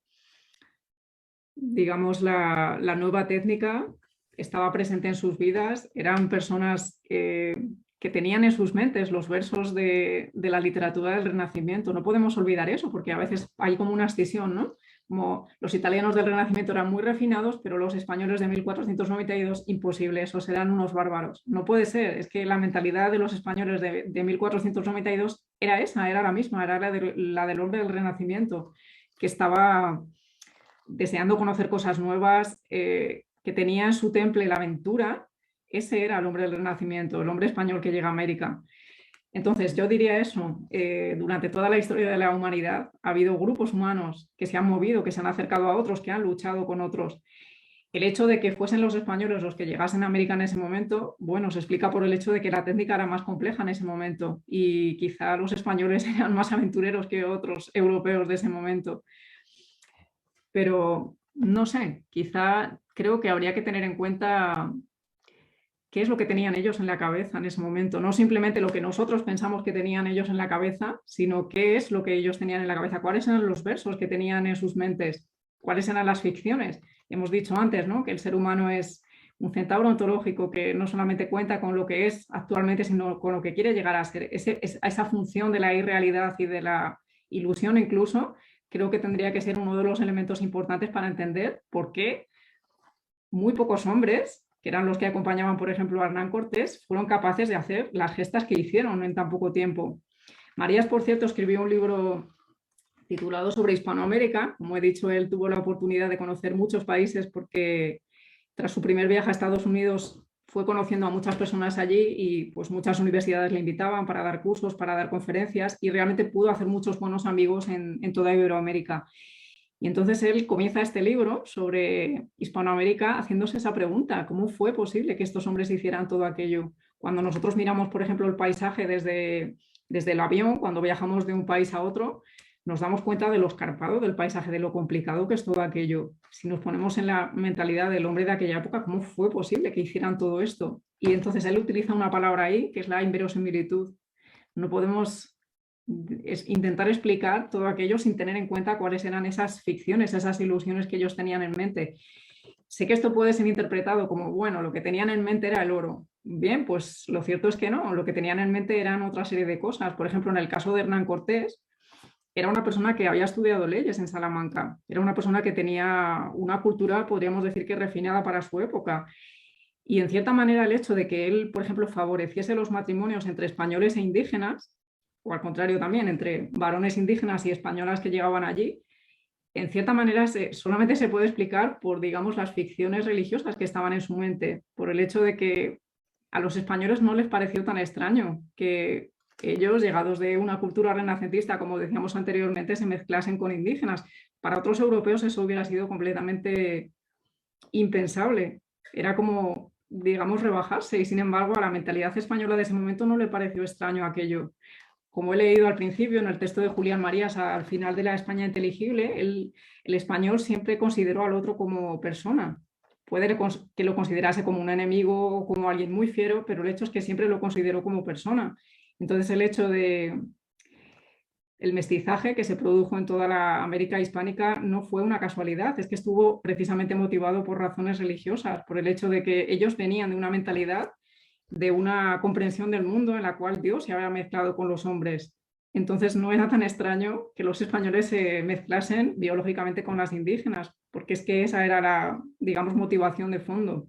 digamos, la nueva técnica estaba presente en sus vidas, eran personas que tenían en sus mentes los versos de la literatura del Renacimiento. No podemos olvidar eso, porque a veces hay como una escisión, ¿no? Como los italianos del Renacimiento eran muy refinados, pero los españoles de 1492, imposible, esos eran unos bárbaros. No puede ser, es que la mentalidad de los españoles de 1492 era esa, era la misma, era la del hombre del Renacimiento, que estaba deseando conocer cosas nuevas, que tenía en su temple la aventura. Ese era el hombre del Renacimiento, el hombre español que llega a América. Entonces, yo diría eso, durante toda la historia de la humanidad ha habido grupos humanos que se han movido, que se han acercado a otros, que han luchado con otros. El hecho de que fuesen los españoles los que llegasen a América en ese momento, bueno, se explica por el hecho de que la técnica era más compleja en ese momento y quizá los españoles eran más aventureros que otros europeos de ese momento. Pero no sé, quizá creo que habría que tener en cuenta qué es lo que tenían ellos en la cabeza en ese momento. No simplemente lo que nosotros pensamos que tenían ellos en la cabeza, sino qué es lo que ellos tenían en la cabeza, cuáles eran los versos que tenían en sus mentes, cuáles eran las ficciones. Hemos dicho antes, ¿no?, que el ser humano es un centauro ontológico que no solamente cuenta con lo que es actualmente, sino con lo que quiere llegar a ser. Esa función de la irrealidad y de la ilusión incluso, creo que tendría que ser uno de los elementos importantes para entender por qué muy pocos hombres, que eran los que acompañaban, por ejemplo, a Hernán Cortés, fueron capaces de hacer las gestas que hicieron en tan poco tiempo. Marías, por cierto, escribió un libro titulado sobre Hispanoamérica. Como he dicho, él tuvo la oportunidad de conocer muchos países porque tras su primer viaje a Estados Unidos fue conociendo a muchas personas allí y pues muchas universidades le invitaban para dar cursos, para dar conferencias y realmente pudo hacer muchos buenos amigos en toda Iberoamérica. Y entonces él comienza este libro sobre Hispanoamérica haciéndose esa pregunta: ¿cómo fue posible que estos hombres hicieran todo aquello? Cuando nosotros miramos, por ejemplo, el paisaje desde el avión, cuando viajamos de un país a otro, nos damos cuenta de lo escarpado del paisaje, de lo complicado que es todo aquello. Si nos ponemos en la mentalidad del hombre de aquella época, ¿cómo fue posible que hicieran todo esto? Y entonces él utiliza una palabra ahí, que es la inverosimilitud. No podemos es intentar explicar todo aquello sin tener en cuenta cuáles eran esas ficciones, esas ilusiones que ellos tenían en mente. Sé que esto puede ser interpretado como, bueno, lo que tenían en mente era el oro. Bien, pues lo cierto es que no, lo que tenían en mente eran otra serie de cosas. Por ejemplo, en el caso de Hernán Cortés, era una persona que había estudiado leyes en Salamanca, era una persona que tenía una cultura, podríamos decir que refinada para su época. Y en cierta manera el hecho de que él, por ejemplo, favoreciese los matrimonios entre españoles e indígenas, o al contrario también entre varones indígenas y españolas que llegaban allí, en cierta manera solamente se puede explicar por, digamos, las ficciones religiosas que estaban en su mente, por el hecho de que a los españoles no les pareció tan extraño que ellos, llegados de una cultura renacentista, como decíamos anteriormente, se mezclasen con indígenas. Para otros europeos eso hubiera sido completamente impensable. Era como, digamos, rebajarse, y sin embargo a la mentalidad española de ese momento no le pareció extraño aquello. Como he leído al principio en el texto de Julián Marías, al final de la España inteligible, el español siempre consideró al otro como persona. Puede que lo considerase como un enemigo o como alguien muy fiero, pero el hecho es que siempre lo consideró como persona. Entonces el hecho de el mestizaje que se produjo en toda la América hispánica no fue una casualidad, es que estuvo precisamente motivado por razones religiosas, por el hecho de que ellos venían de una mentalidad, de una comprensión del mundo en la cual Dios se había mezclado con los hombres. Entonces no era tan extraño que los españoles se mezclasen biológicamente con las indígenas, porque es que esa era la, digamos, motivación de fondo.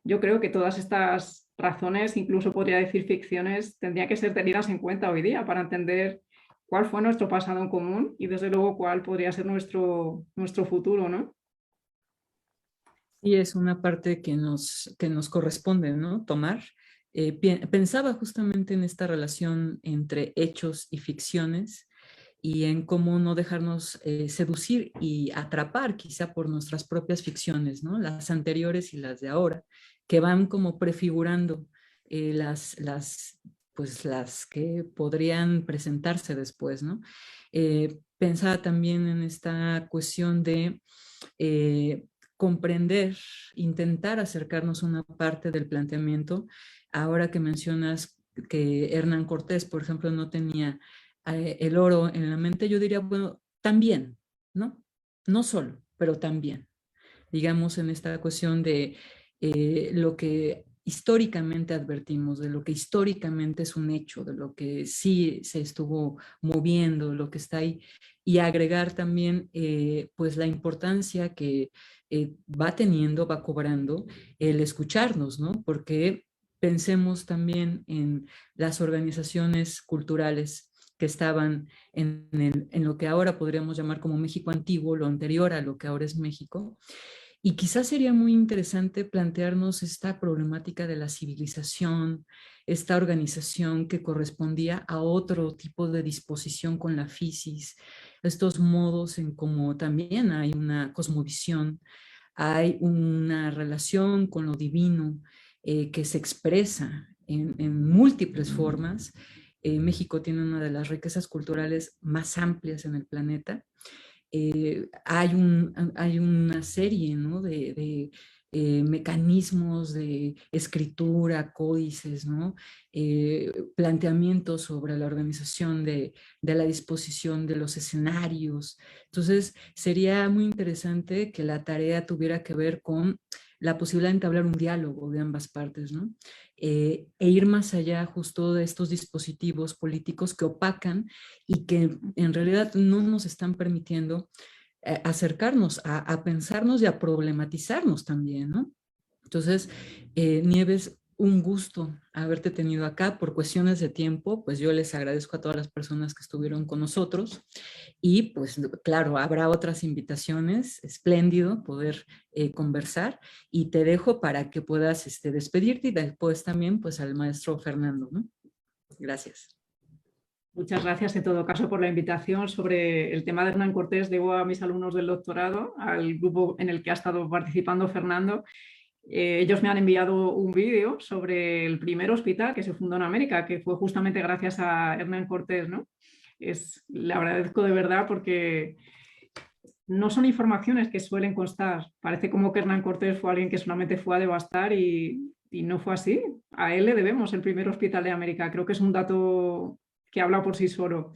Yo creo que todas estas razones, incluso podría decir ficciones, tendrían que ser tenidas en cuenta hoy día para entender cuál fue nuestro pasado en común y desde luego cuál podría ser nuestro futuro, ¿no? Y es una parte que nos corresponde, ¿no? Tomar. Pensaba justamente en esta relación entre hechos y ficciones y en cómo no dejarnos seducir y atrapar quizá por nuestras propias ficciones, ¿no? Las anteriores y las de ahora, que van como prefigurando pues las que podrían presentarse después, ¿no? Pensaba también en esta cuestión de comprender, intentar acercarnos a una parte del planteamiento. Ahora que mencionas que Hernán Cortés, por ejemplo, no tenía el oro en la mente, yo diría, bueno, también, ¿no? No solo, pero también. Digamos, en esta cuestión de lo que históricamente advertimos, de lo que históricamente es un hecho, de lo que sí se estuvo moviendo, lo que está ahí, y agregar también pues la importancia que va teniendo, va cobrando el escucharnos, ¿no? Porque pensemos también en las organizaciones culturales que estaban en lo que ahora podríamos llamar como México antiguo, lo anterior a lo que ahora es México, y quizás sería muy interesante plantearnos esta problemática de la civilización, esta organización que correspondía a otro tipo de disposición con la fisis, estos modos en cómo también hay una cosmovisión, hay una relación con lo divino que se expresa en múltiples formas. México tiene una de las riquezas culturales más amplias en el planeta. Hay una serie, ¿no? de mecanismos de escritura, códices, ¿no? Planteamientos sobre la organización de la disposición de los escenarios. Entonces, sería muy interesante que la tarea tuviera que ver con la posibilidad de entablar un diálogo de ambas partes, ¿no? E ir más allá justo de estos dispositivos políticos que opacan y que en realidad no nos están permitiendo acercarnos a pensarnos y a problematizarnos también, ¿no? Entonces, Nieves, un gusto haberte tenido acá por cuestiones de tiempo, pues yo les agradezco a todas las personas que estuvieron con nosotros y pues claro, habrá otras invitaciones, espléndido poder conversar y te dejo para que puedas despedirte y después también pues al maestro Fernando, ¿no? Gracias. Muchas gracias en todo caso por la invitación. Sobre el tema de Hernán Cortés, debo a mis alumnos del doctorado, al grupo en el que ha estado participando Fernando. Ellos me han enviado un vídeo sobre el primer hospital que se fundó en América, que fue justamente gracias a Hernán Cortés, ¿no? Le agradezco de verdad porque no son informaciones que suelen constar. Parece como que Hernán Cortés fue alguien que solamente fue a devastar y no fue así. A él le debemos el primer hospital de América. Creo que es un dato que habla por sí solo.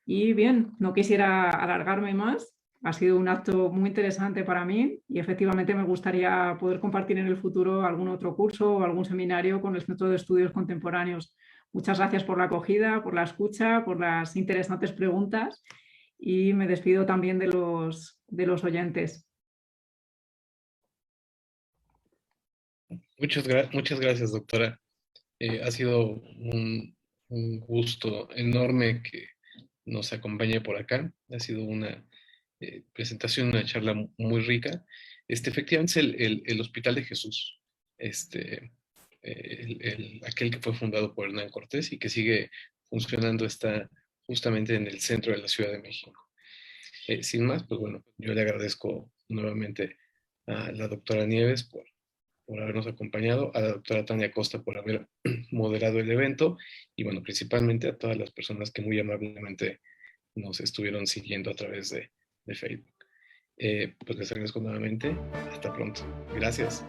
Y bien, no quisiera alargarme más. Ha sido un acto muy interesante para mí y efectivamente me gustaría poder compartir en el futuro algún otro curso o algún seminario con el Centro de Estudios Contemporáneos. Muchas gracias por la acogida, por la escucha, por las interesantes preguntas y me despido también de los oyentes. Muchas gracias, doctora. Ha sido un gusto enorme que nos acompañe por acá. Ha sido una presentación, una charla muy rica. Efectivamente es el Hospital de Jesús, aquel que fue fundado por Hernán Cortés y que sigue funcionando, está justamente en el centro de la Ciudad de México. Sin más, pues bueno, yo le agradezco nuevamente a la doctora Nieves por habernos acompañado, a la doctora Tania Costa por haber moderado el evento y bueno, principalmente a todas las personas que muy amablemente nos estuvieron siguiendo a través de Facebook. Pues les agradezco nuevamente. Hasta pronto. Gracias.